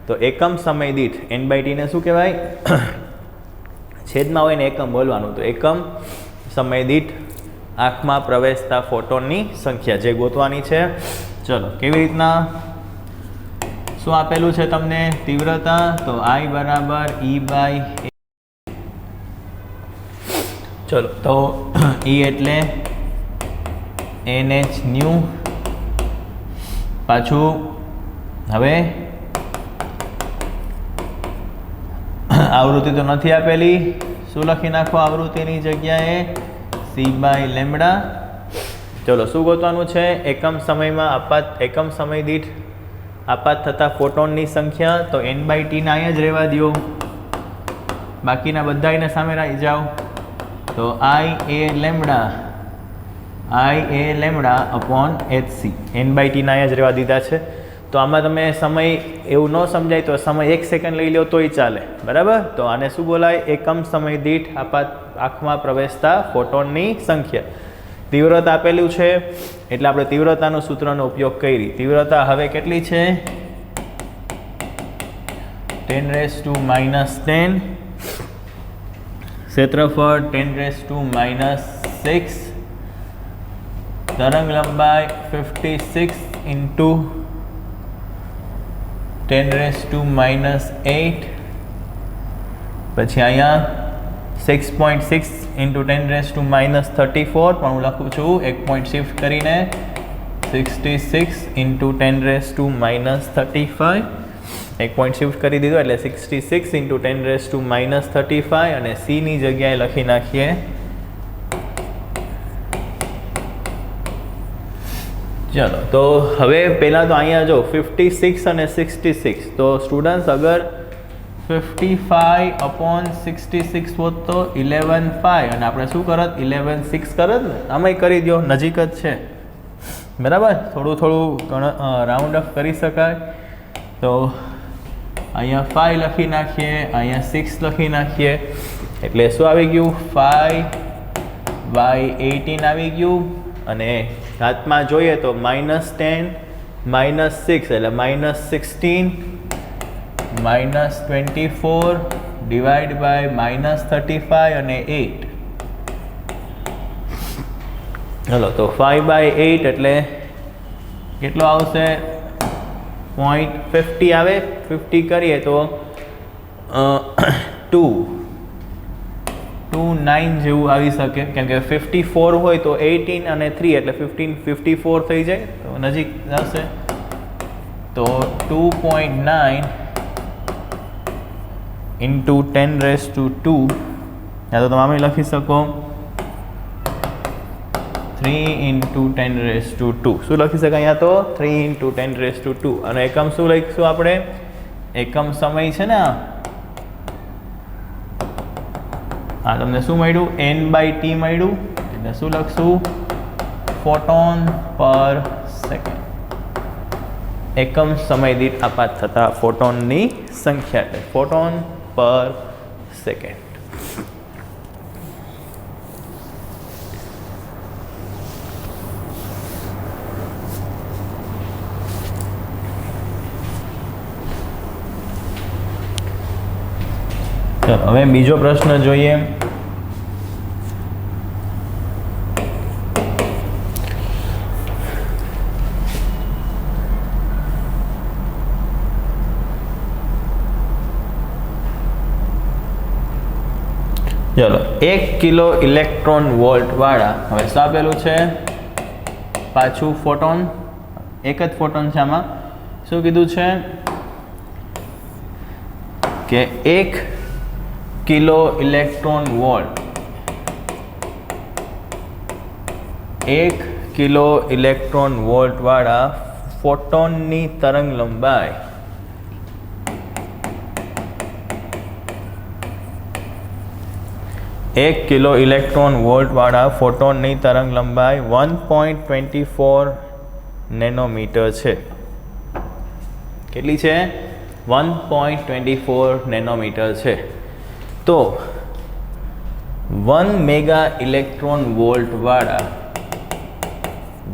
તો એકમ સમય દીઠ n/t ને શું કહેવાય? છેદમાં હોય ને એકમ બોલવાનું. તો એકમ સમય દીઠ આંખમાં પ્રવેશતા ફોટોનની સંખ્યા જે ગોતવાની છે. ચલો કેવી રીતના? શું આપેલું છે તમને તીવ્રતા? તો I = E/a. ચલો તો E એટલે nhν. પાછું હવે આવૃત્તિ તો નથી આપેલી. શું લખી નાખો આવૃત્તિની જગ્યાએ? c/λ. ચલો શું ગોતવાનું છે? એકમ સમયમાં એકમ સમય દીઠ આપાત થતા ફોટોનની સંખ્યા. તો n/t ના અહીંયા જ રહેવા દો, બાકીના બધા એને સામે રહી જાઓ. તો Ia λ/hc. n/t ના અહીંયા જ રહેવા દીધા છે. તો આમાં તમે સમય એવું ન સમજાય તો સમય 1 સેકન્ડ લઈ લો તોય ચાલે. બરાબર? તો આને શું બોલાય? એકમ સમય દીઠ આંખમાં પ્રવેશતા ફોટોનની સંખ્યા. તીવ્રતા આપેલું છે એટલે આપણે તીવ્રતાનું સૂત્રનો ઉપયોગ કરી. તીવ્રતા હવે કેટલી છે? 10⁻10. ક્ષેત્રફળ 10⁻6. તરંગ લંબાઈ 56 × 10⁻8 પછી અહીંયા 6.6 × 10⁻34 પણ હું લખું છું 1 પોઈન્ટ શિફ્ટ કરીને 66 × 10⁻35 1 પોઈન્ટ શિફ્ટ કરી દીધો એટલે 66 × 10⁻35 અને c ની જગ્યાએ લખી નાખીએ ચલો તો હવે પહેલાં તો અહીંયા જો 56 અને 66 તો સ્ટુડન્ટ્સ અગર 55/66 હોત તો 11/5 અને આપણે શું કરત 11/6 કરત ને આમાંય કરી દો નજીક જ છે બરાબર થોડું રાઉન્ડ અપ કરી શકાય તો અહીંયા 5 લખી નાખીએ અહીંયા 6 લખી નાખીએ એટલે શું આવી ગયું 5/18 આવી ગયું અને ઘાતમાં જોઈએ તો -10 -6 એટલે -16 -24 ડિવાઈડ બાય -35 અને 8 ચલો તો 5/8 એટલે કેટલો આવશે 0.50 આવે 50 કરીએ તો 229 જેવું આવી શકે કેમ કે 54 હોય તો 18 અને 3 એટલે 54 થઈ જાય તો નજીક આવશે તો 2.9 × 10⁻². યા તો તમે આમાં લખી શકો 3 × 10⁻². શું લખી શકાય અહીંયા તો 3 × 10⁻². અને એકમ શું લખીશું આપણે એકમ સમય છે ને હા તમને શું મળ્યું n/t મળ્યું એટલે શું લખશું ફોટોન પર સેકન્ડ એકમ સમય દીઠ આપાત થતા ફોટોનની સંખ્યા એટલે ફોટોન પર સેકન્ડ ચલો હવે બીજો પ્રશ્ન જોઈએ ચલો 1 કિલો ઇલેક્ટ્રોન વોલ્ટ વાળા હવે શું આપેલું છે પાછું ફોટોન એક જ ફોટોન છે આમાં શું કીધું છે કે 1 kilo electron volt 1 kilo electron volt વાળા ફોટોનની તરંગ લંબાઈ एक किलो इलेक्ट्रॉन वोल्ट वाला फोटोन नी तरंग लंबाई 1.24 नैनोमीटर है કેટલી છે 1.24 नैनोमीटर है तो 1 मेगा इलेक्ट्रॉन वोल्ट वाला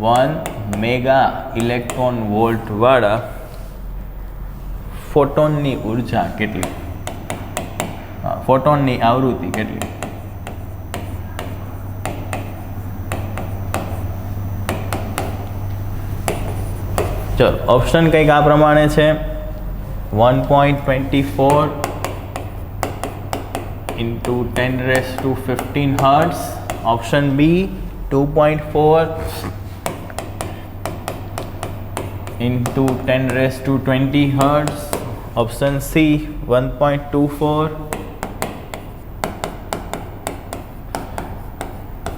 1 मेगा इलेक्ट्रॉन वोल्ट वाला फोटोन नी ऊर्जा કેટલી फोटोन नी आवृत्ति કેટલી चलो ऑप्शन कई आ प्रमाणे है 1.24 × 10⁻15 hertz option B 2.4 × 10⁻20 hertz option C 1.24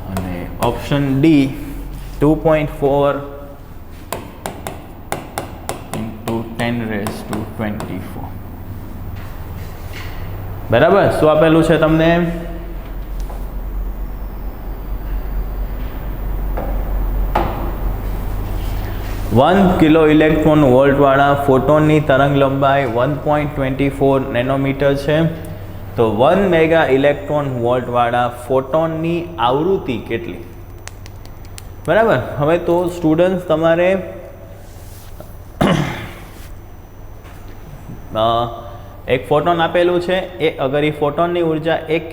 અને ऑप्शन डी 2.4 10⁻24 બરાબર શું આપેલું છે તમને 1 કિલો ઇલેક્ટ્રોન વોલ્ટ વાળા ફોટોનની તરંગ લંબાઈ 1.24 નેનોમીટર છે તો 1 મેગા ઇલેક્ટ્રોન વોલ્ટ વાળા ફોટોનની આવૃત્તિ કેટલી બરાબર હવે તો સ્ટુડન્ટ્સ તમારે एक फोटोन आपेलू है अगर ये फोटोन की ऊर्जा 1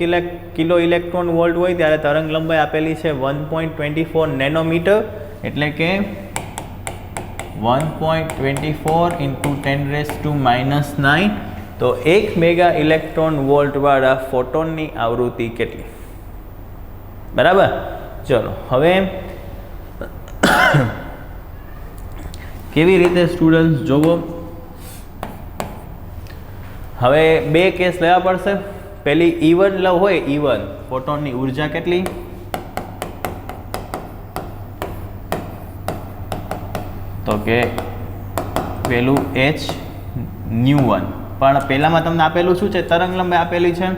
किलो इलेक्ट्रॉन वोल्ट हो त्यारे तरंग लंबाई आपेली है 1.24 नैनोमीटर एटले के 1.24 × 10⁻⁹ तो તો 1 મેગા ઇલેક્ટ્રોન વોલ્ટ વાળા ફોટોનની આવૃત્તિ કેટલી? બરાબર. ચલો હવે કેવી રીતે સ્ટુડન્ટ્સ જોવો, હવે બે કેસ લેવા પડશે. પેલી E1 લવ હોય, E1 ફોટોનની ઉર્જા કેટલી? તો કે પેલું h(nu1), પણ પહેલામાં તમને આપેલું શું છે? તરંગ લંબાઈ આપેલી છે,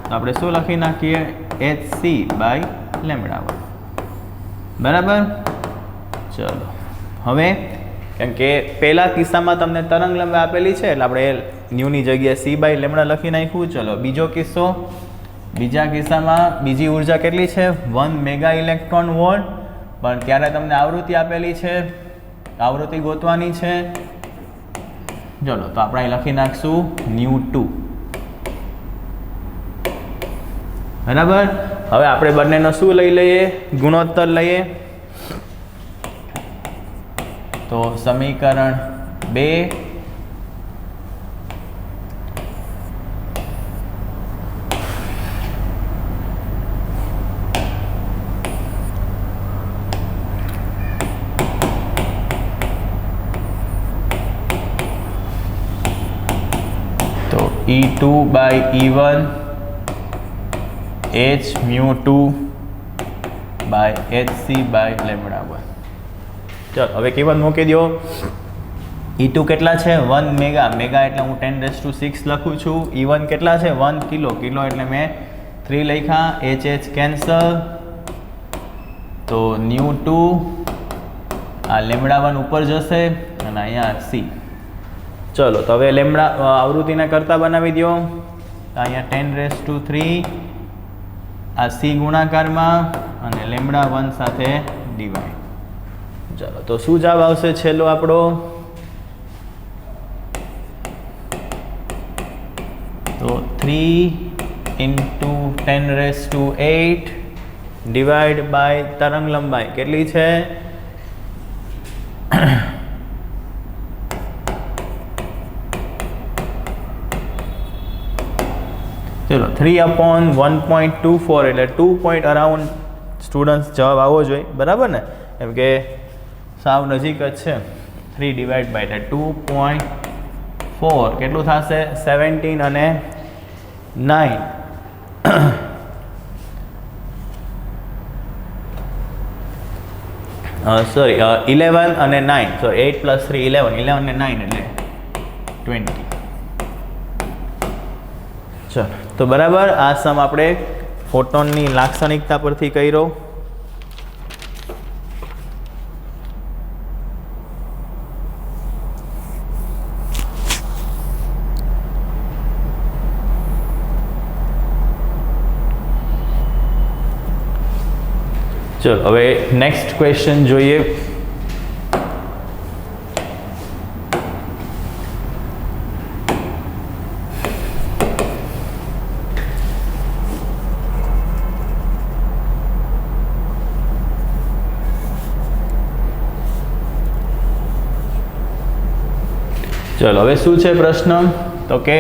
તો આપણે શું લખી નાખીએ? hc/λ1. બરાબર. ચલો હવે કેમ કે પહેલા કિસ્સામાં તમને તરંગ લંબાઈ આપેલી છે એટલે આપણે ન્યુની જગ્યાએ c/λ લખી નાખ્યું. ચલો બીજો કિસ્સો. બીજા કિસ્સામાં બીજી ઉર્જા કેટલી છે? 1 મેગા ઇલેક્ટ્રોન વોલ્ટ, પણ ત્યારે તમને આવૃત્તિ આપેલી છે, આવૃત્તિ ગોતવાની છે. ચલો તો આપણે લખી નાખશું nu2. બરાબર. હવે આપણે બંનેનો શું લઈ લઈએ? ગુણોત્તર લઈએ. તો સમીકરણ 2 તો E2/E1 h(mu2)/hc/λ1. ચલો હવે કિંમત મૂકી દો. E2 કેટલા છે? 1 મેગા. મેગા એટલે હું 10⁶ લખું છું. E1 કેટલા છે? 1 કિલો. કિલો એટલે મેં 3 લખ્યા. h cancel. તો nu2 આ λ1 ઉપર જશે અને અહીંયા c. ચલો તો હવે આવૃત્તિને કરતા બનાવી દો. અહીંયા 10�3 આ c ગુણાકારમાં અને λ1 સાથે ડિવાઈડ. ચાલો તો શું જવાબ આવશે છેલ્લો આપણો? તો 3 × 10⁸ ડિવાઈડ બાય તરંગ લંબાઈ કેટલી છે? ચલો 3/1.24 એટલે 2 પોઈન્ટ અરાઉન્ડ સ્ટુડન્ટ્સ જવાબ આવવો જોઈએ. બરાબર ને? એમ કે સાવ નજીક જ છે. 3 ડિવાઈડ બાય એટલે 2.4 કેટલું થશે? 17 અને 9 સોરી 11 અને 9 સો 8 + 3 11 અને 9 એટલે 20. ચલો તો બરાબર. આ સમ આપણે ફોટોનની લાક્ષણિકતા પરથી કર્યો. ચલો હવે નેક્સ્ટ ક્વેશ્ચન જોઈએ. ચલો હવે શું છે પ્રશ્ન? તો કે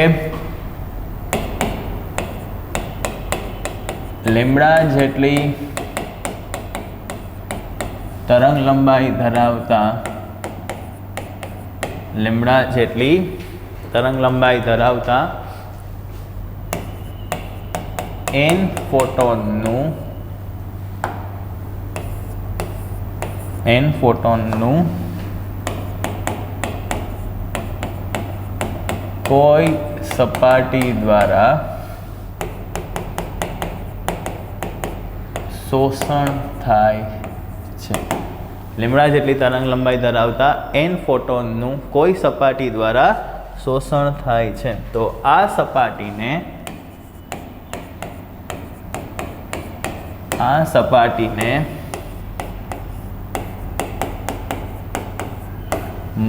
લેમ્બડા જેટલી તરંગ લંબાઈ ધરાવતા n ફોટોનનું કોઈ સપાટી દ્વારા શોષણ થાય છે. લીમડા જેટલી તરંગ લંબાઈ ધરાવતા n ફોટોનનું કોઈ સપાટી દ્વારા શોષણ થાય છે. તો આ સપાટીને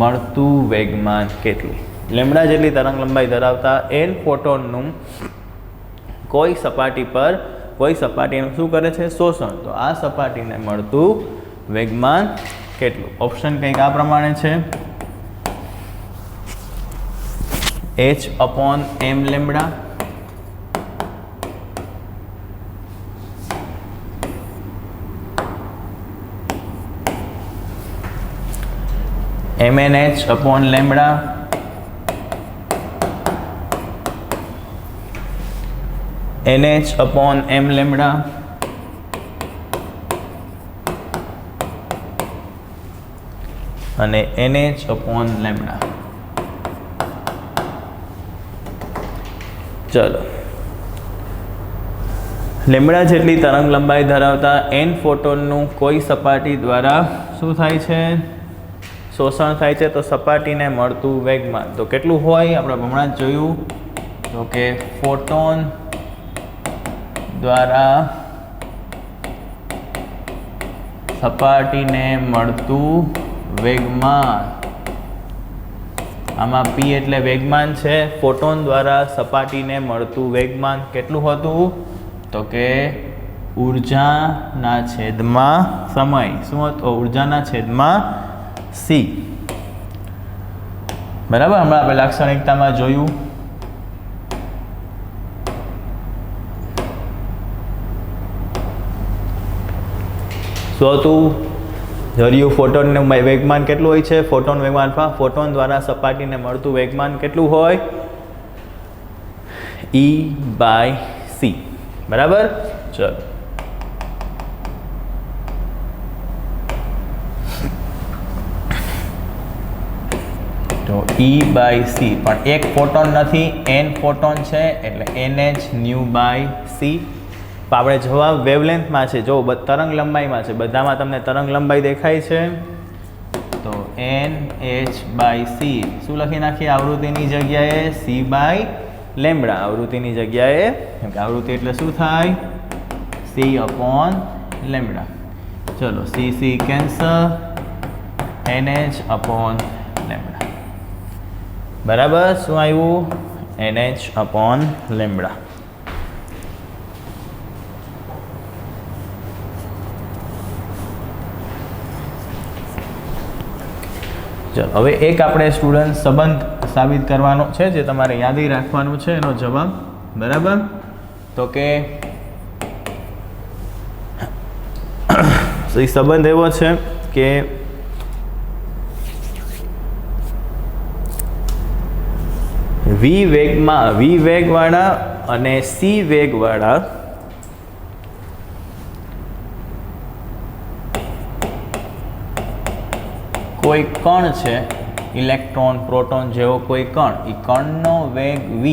મળતું વેગમાન કેટલું? લેમ્બડા જેટલી તરંગ લંબાઈ ધરાવતા n ફોટોનનું કોઈ સપાટીનું શું કરે છે? શોષણ. તો આ સપાટીને મળતું વેગમાન કેટલું? ઓપ્શન કંઈક આ પ્રમાણે છે. h/m લેમ્બડા mnh/લેમ્બડા nh/m લેમ્બડા અને nh/લેમ્બડા. ચલો, લેમ્બડા જેટલી તરંગ લંબાઈ ધરાવતા n ફોટોનનું કોઈ સપાટી દ્વારા શું થાય છે? શોષણ થાય છે. તો સપાટીને મળતું વેગમાન તો કેટલું હોય? આપણે હમણાં જ જોયું તો કે ફોટોન દ્વારા સપાટીને મળતું વેગમાન, આમાં p એટલે વેગમાન છે. ફોટોન દ્વારા સપાટીને મળતું વેગમાન કેટલું હતું? તો કે ઉર્જાના છેદમાં સમય. શું હતું? ઉર્જાના છેદમાં c. બરાબર, હમણાં આપણે લાક્ષણિકતામાં જોયું. શું હતું? ધર્યું ફોટોનનું વેગમાન કેટલું હોય છે? ફોટોન વેગમાન અથવા ફોટોન દ્વારા સપાટીને મળતું વેગમાન કેટલું હોય? E/c. બરાબર. ચલો, તો E/c પણ એક ફોટોન નથી, n ફોટોન છે એટલે nh/c. આપણે જવાબ વેવલેન્થમાં છે. જો તરંગ લંબાઈમાં છે, બધામાં તમને તરંગ લંબાઈ દેખાય છે. તો nh/c શું લખી નાખીએ? આવૃત્તિની જગ્યાએ c/લેમ્બડા. આવૃત્તિની જગ્યાએ, કેમ કે આવૃત્તિ એટલે શું થાય? c/લેમ્બડા. ચલો, c કેન્સલ, nh/લેમ્બડા. બરાબર. શું આવ્યું? nh/લેમ્બડા. ચલો, હવે એક આપણે સ્ટુડન્ટ સંબંધ સાબિત કરવાનો છે જે તમારે યાદી રાખવાનું છે એનો જવાબ. બરાબર. તો કે સંબંધ એવો છે કે v વેગવાળા અને c વેગવાળા કોઈ કણ છે, ઇલેક્ટ્રોન પ્રોટોન જેવો કોઈ કણ, એ કણનો વેગ v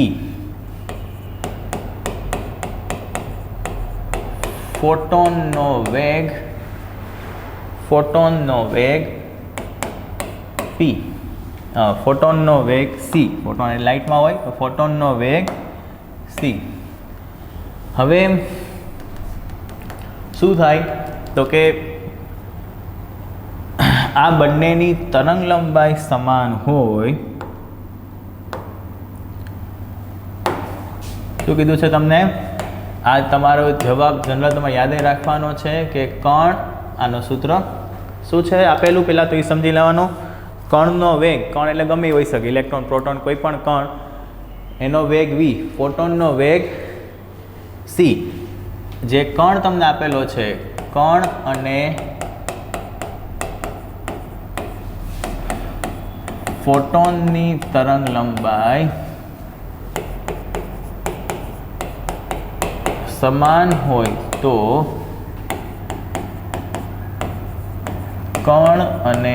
ફોટોનનો વેગ p, ફોટોનનો વેગ c. ફોટોન એ લાઇટમાં હોય તો ફોટોનનો વેગ c. હવે શું થાય? તો કે આ બંનેની તરંગ લંબાઈ સમાન હોય. શું કીધું છે તમને? આ તમારો જવાબ જનરલ તમારે યાદ રાખવાનો છે કે કણ, આનું સૂત્ર શું છે આપેલું? પહેલાં તો એ સમજી લેવાનું. કણનો વેગ, કણ એટલે ગમે હોઈ શકે, ઇલેક્ટ્રોન પ્રોટોન કોઈ પણ કણ, એનો વેગ v, ફોટોનનો વેગ c. જે કણ તમને આપેલો છે, કણ અને ફોટોનની તરંગ લંબાઈ સમાન હોય તો કણ અને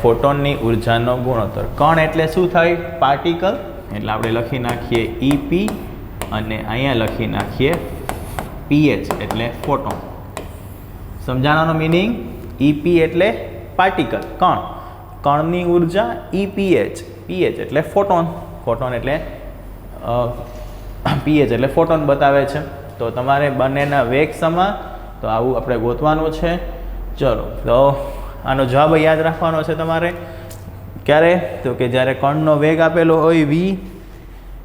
ફોટોનની ઉર્જાનો ગુણોત્તર. કણ એટલે શું થાય? પાર્ટિકલ. એટલે આપણે લખી નાખીએ EP અને અહીંયા લખી નાખીએ PH એટલે ફોટોન. સમજાણાનો મિનિંગ? EP એટલે પાર્ટિકલ, કણ, કણની ઉર્જા EPH, PH એટલે ફોટોન, ફોટોન એટલે PH એટલે ફોટોન બતાવે છે. તો તમારે બંનેના વેગ સમાન, તો આવું આપણે ગોતવાનું છે. ચલો, તો આનો જવાબ યાદ રાખવાનો છે તમારે. ક્યારે? તો કે જ્યારે કણનો વેગ આપેલો હોય v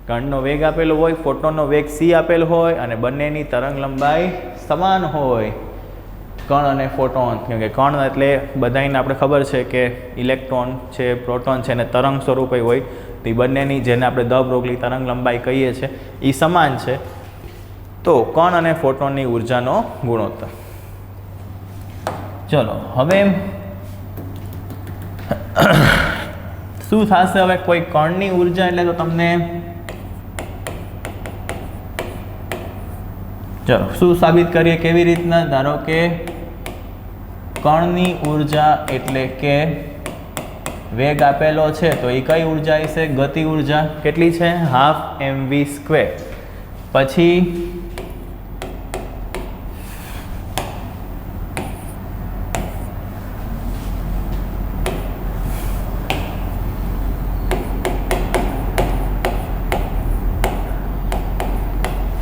કણનો વેગ આપેલો હોય, ફોટોનનો વેગ c આપેલો હોય અને બંનેની તરંગ લંબાઈ સમાન હોય, કણ અને ફોટોન. કેમ કે કણ એટલે બધાને આપણે ખબર છે કે ઇલેક્ટ્રોન છે, પ્રોટોન છે, અને તરંગ સ્વરૂપે હોય, તો એ બંનેની જેને આપણે દ બ્રોગલી તરંગ લંબાઈ કહીએ છીએ એ સમાન છે. તો કણ અને ફોટોનની ઉર્જાનો ગુણોત્તર. ચલો હવે શું થશે? હવે કોઈ કણની ઉર્જા એટલે તો તમને ચલો શું સાબિત કરીએ, કેવી રીતના? ધારો કે કણની ઉર્જા એટલે કે વેગ આપેલો છે, તો એ કઈ ઉર્જા હશે? ગતિ ઉર્જા. કેટલી છે? 12 mv². પછી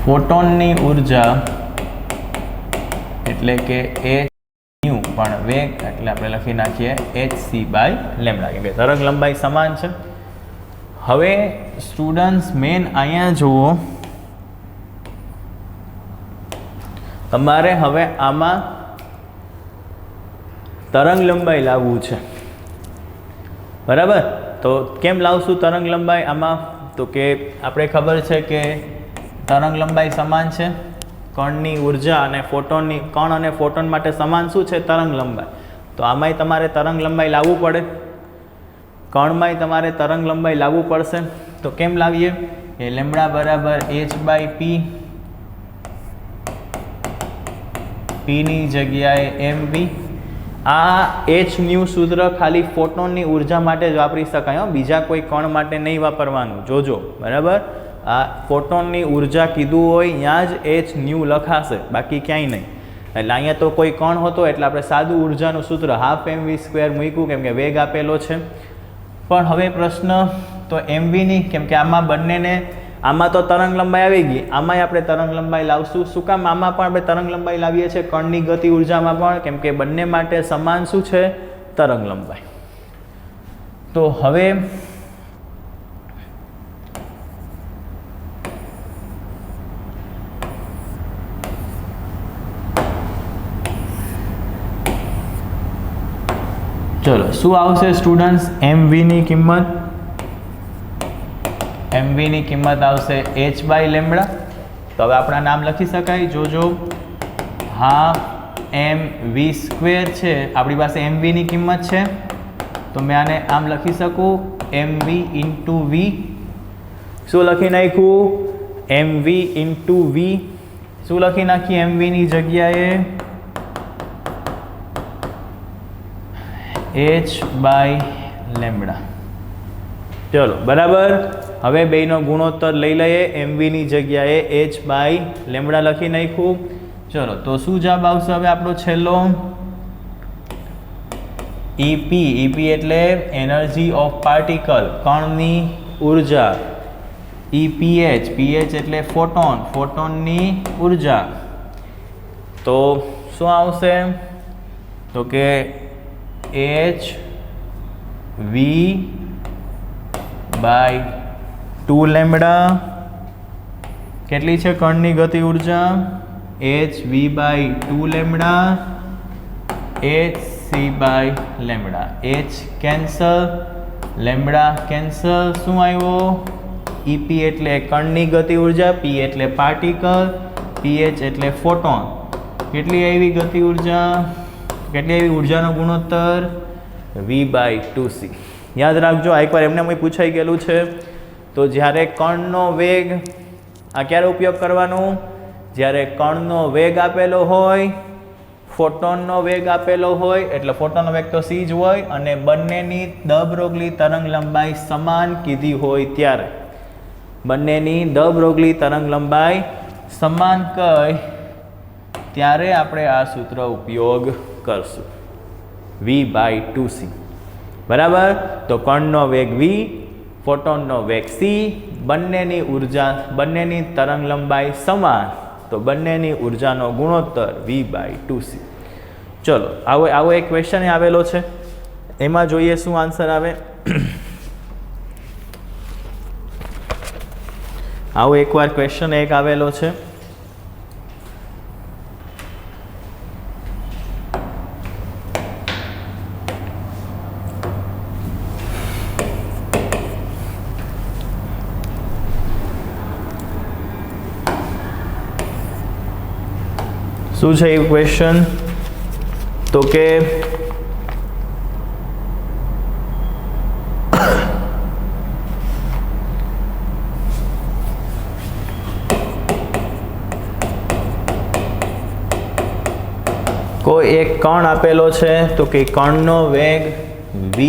ફોટોનની ઉર્જા એટલે કે h ન્યુ, પણ વેગ એટલે આપણે લખી નાખીએ hc/λ, કેમ કે તરંગ લંબાઈ સમાન છે. હવે સ્ટુડન્ટ્સ મેન અહીંયા જુઓ, તમારે હવે આમાં તરંગ લંબાઈ લાવવું છે, બરાબર? તો કેમ લાવશું તરંગ લંબાઈ આમાં? તો કે આપણે ખબર છે કે તરંગ લંબાઈ સમાન છે, કણની ઉર્જા અને ફોટોનની, કણ અને ફોટોન માટે સમાન શું છે? તરંગ લંબાઈ. તો આમાંય તમારે તરંગ લંબાઈ લાવવું પડે, કણમાંય તમારે તરંગ લંબાઈ લાવવું પડશે. તો કેમ લાવીએ? એ λ બરાબર h/p, p ની જગ્યાએ mv. આ h ન્યુ સૂત્ર ખાલી ફોટોનની ઉર્જા માટે જ વાપરી શકાય, બીજા કોઈ કણ માટે નહીં વાપરવાનું, જોજો, બરાબર? આ ફોટોનની ઉર્જા કીધું હોય ત્યાં જ h ન્યુ લખાશે, બાકી ક્યાંય નહીં. એટલે અહીંયા તો કોઈ કણ હતો એટલે આપણે સાદું ઉર્જાનું સૂત્ર 12 mv² મૂક્યું, કેમ કે વેગ આપેલો છે. પણ હવે પ્રશ્ન તો mvની, કેમ કે આમાં બંનેને, આમાં તો તરંગ લંબાઈ આવી ગઈ, આમાંય આપણે તરંગ લંબાઈ લાવશું. શું કામ? આમાં પણ આપણે તરંગ લંબાઈ લાવીએ છીએ, કણની ગતિ ઉર્જામાં પણ, કેમ કે બંને માટે સમાન શું છે? તરંગ લંબાઈ. તો હવે ચલો શું આવશે સ્ટુડન્ટ્સ? mvની કિંમત, mvની કિંમત આવશે h/λ. તો હવે આપણા નામ લખી શકાય, જોજો. 12 mv² છે, આપણી પાસે mvની કિંમત છે, તો મેં આને આમ લખી શકું, mv × v. શું લખી નાખ્યું? mv × v. શું લખી નાખીએ mvની જગ્યાએ? h/λ. ચલો બરાબર. હવે બેનો ગુણોત્તર લઈ લઈએ, mvની જગ્યાએ h/λ લખી નાખ્યું. ચલો તો શું જવાબ આવશે હવે આપણો છેલ્લો? EP. EP એટલે એનર્જી ઓફ પાર્ટિકલ, કણની ઉર્જા. EPH. PH એટલે ફોટોન, ફોટોનની ઉર્જા. તો શું આવશે? તો કે hv/2λ. કેટલી છે કણની ગતિ ઉર્જા? hv/2λ, hc/λ. h cancel, λ cancel. શું આવ્યો? EP એટલે કણની ગતિ ઉર્જા, P એટલે પાર્ટિકલ, PH એટલે ફોટોન. કેટલી આવી ગતિ ઉર્જા? કેટલી આવી ઉર્જાનો ગુણોત્તર? v/2c. યાદ રાખજો, આ એકવાર એમને પૂછાઈ ગયેલું છે. તો જ્યારે કણનો વેગ, આ ક્યારે ઉપયોગ કરવાનો? જ્યારે કણનો વેગ આપેલો હોય, ફોટોનનો વેગ આપેલો હોય, એટલે ફોટોનનો વેગ તો c જ હોય, અને બંનેની દ બ્રોગલી તરંગ લંબાઈ સમાન કીધી હોય ત્યારે, બંનેની દ બ્રોગલી તરંગ લંબાઈ સમાન કઈ ત્યારે આપણે આ સૂત્ર ઉપયોગ કરશું, v/2c. બરાબર? તો કણનો વેગ v, ફોટોનનો વેગ c, બંનેની ઉર્જા, બંનેની તરંગ લંબાઈ સમાન, તો બંનેની ઉર્જાનો ગુણોત્તર v/2c. ચલો આવો એક ક્વેશ્ચન આવેલો છે, એમાં જોઈએ શું આન્સર આવે. આવો એકવાર ક્વેશ્ચન એક આવેલો છે. શું છે એ ક્વેશ્ચન? તો કે કોઈ એક કણ આપેલો છે તો કે કણનો વેગ v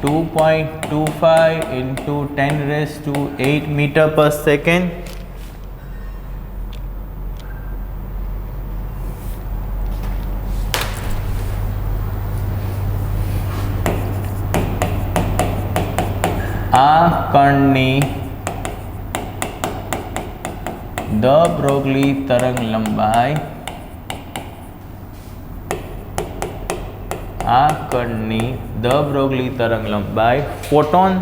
2.25 into 10⁸ મીટર પર સેકન્ડ. આ કણની દ બ્રોગલી તરંગ લંબાઈ ફોટોન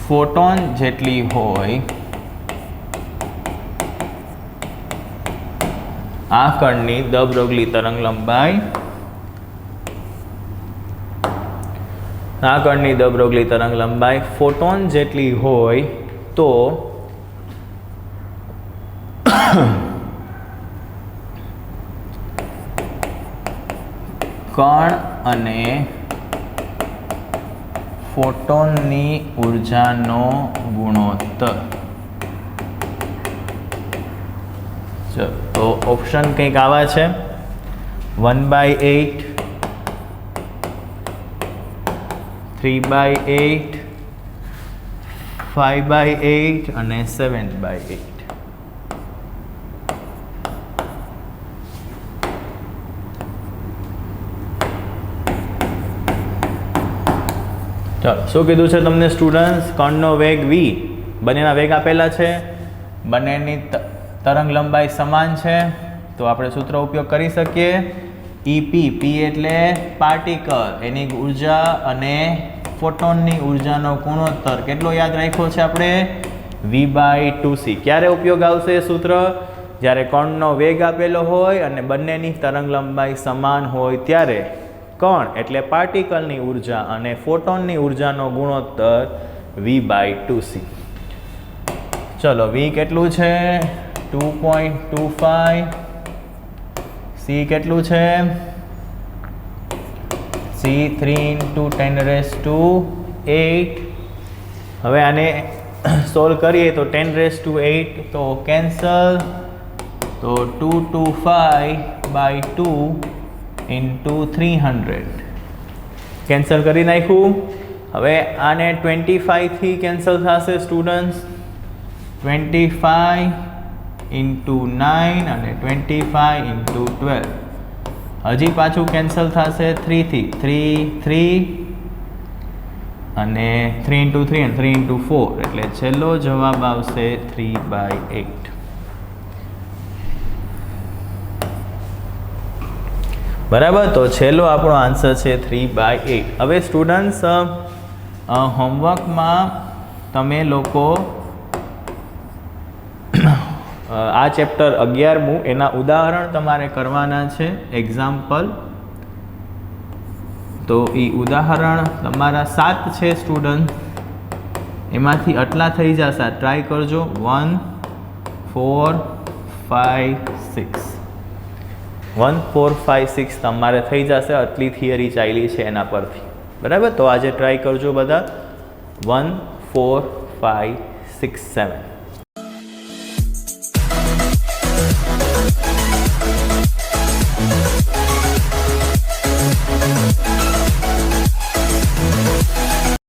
ફોટોન જેટલી હોય. આ કણની દ બ્રોગલી તરંગ લંબાઈ ફોટોન જેટલી હોય તો કણ અને ફોટોનની ઉર્જાનો ગુણોત્તર. તો ઓપ્શન કંઈક આવા છે: 1/8, 3/8, 5/8 અને 7/8. ચાલો, શું કીધું છે તમને સ્ટુડન્ટ્સ? કણનો વેગ v, બંનેના વેગ આપેલા છે, બંનેની તરંગ લંબાઈ સમાન છે, તો આપણે સૂત્ર ઉપયોગ કરી શકીએ. EP, P એટલે પાર્ટિકલ, એની ઉર્જા અને ફોટોનની ઉર્જાનો ગુણોત્તર કેટલો યાદ રાખ્યો છે આપણે? v/2c. ક્યારે ઉપયોગ આવશે સૂત્ર? જ્યારે કણનો વેગ આપેલો હોય અને બંનેની તરંગ લંબાઈ સમાન હોય ત્યારે કણ એટલે પાર્ટિકલની ઉર્જા અને ફોટોનની ઉર્જાનો ગુણોત્તર v/2c. ચલો, v કેટલું છે? 2.25. c કેટલું છે? c 3 × 10⁸. હવે આને સોલ્વ કરીએ તો 10⁸ તો કેન્સલ, તો 225/2 × 300 કેન્સલ કરી નાખ્યું. હવે આને 25 થી કેન્સલ થશે સ્ટુડન્ટ્સ. 25 × 9 અને 25 × 12. હજી પાછું કેન્સલ થશે 3 થી. 3 અને 3 × 3 અને 3 × 4 એટલે છેલ્લો જવાબ આવશે 3/8. બરાબર, તો છેલ્લો આપણો આન્સર છે 3/8. હવે સ્ટુડન્ટ્સ, હોમવર્કમાં તમે લોકો આ ચેપ્ટર 11મું એના ઉદાહરણ તમારે કરવાના છે, એક્ઝામ્પલ. તો એ ઉદાહરણ તમારા 7 છે સ્ટુડન્ટ, એમાંથી આટલા થઈ જશે. ટ્રાય કરજો. 1, 4, 5, 6. 1, 4, 5, 6 તમારે થઈ જશે. આટલી થિયરી ચાલી છે એના પરથી. બરાબર, તો આજે ટ્રાય કરજો બધા. 1, 4, 5, 6, 7.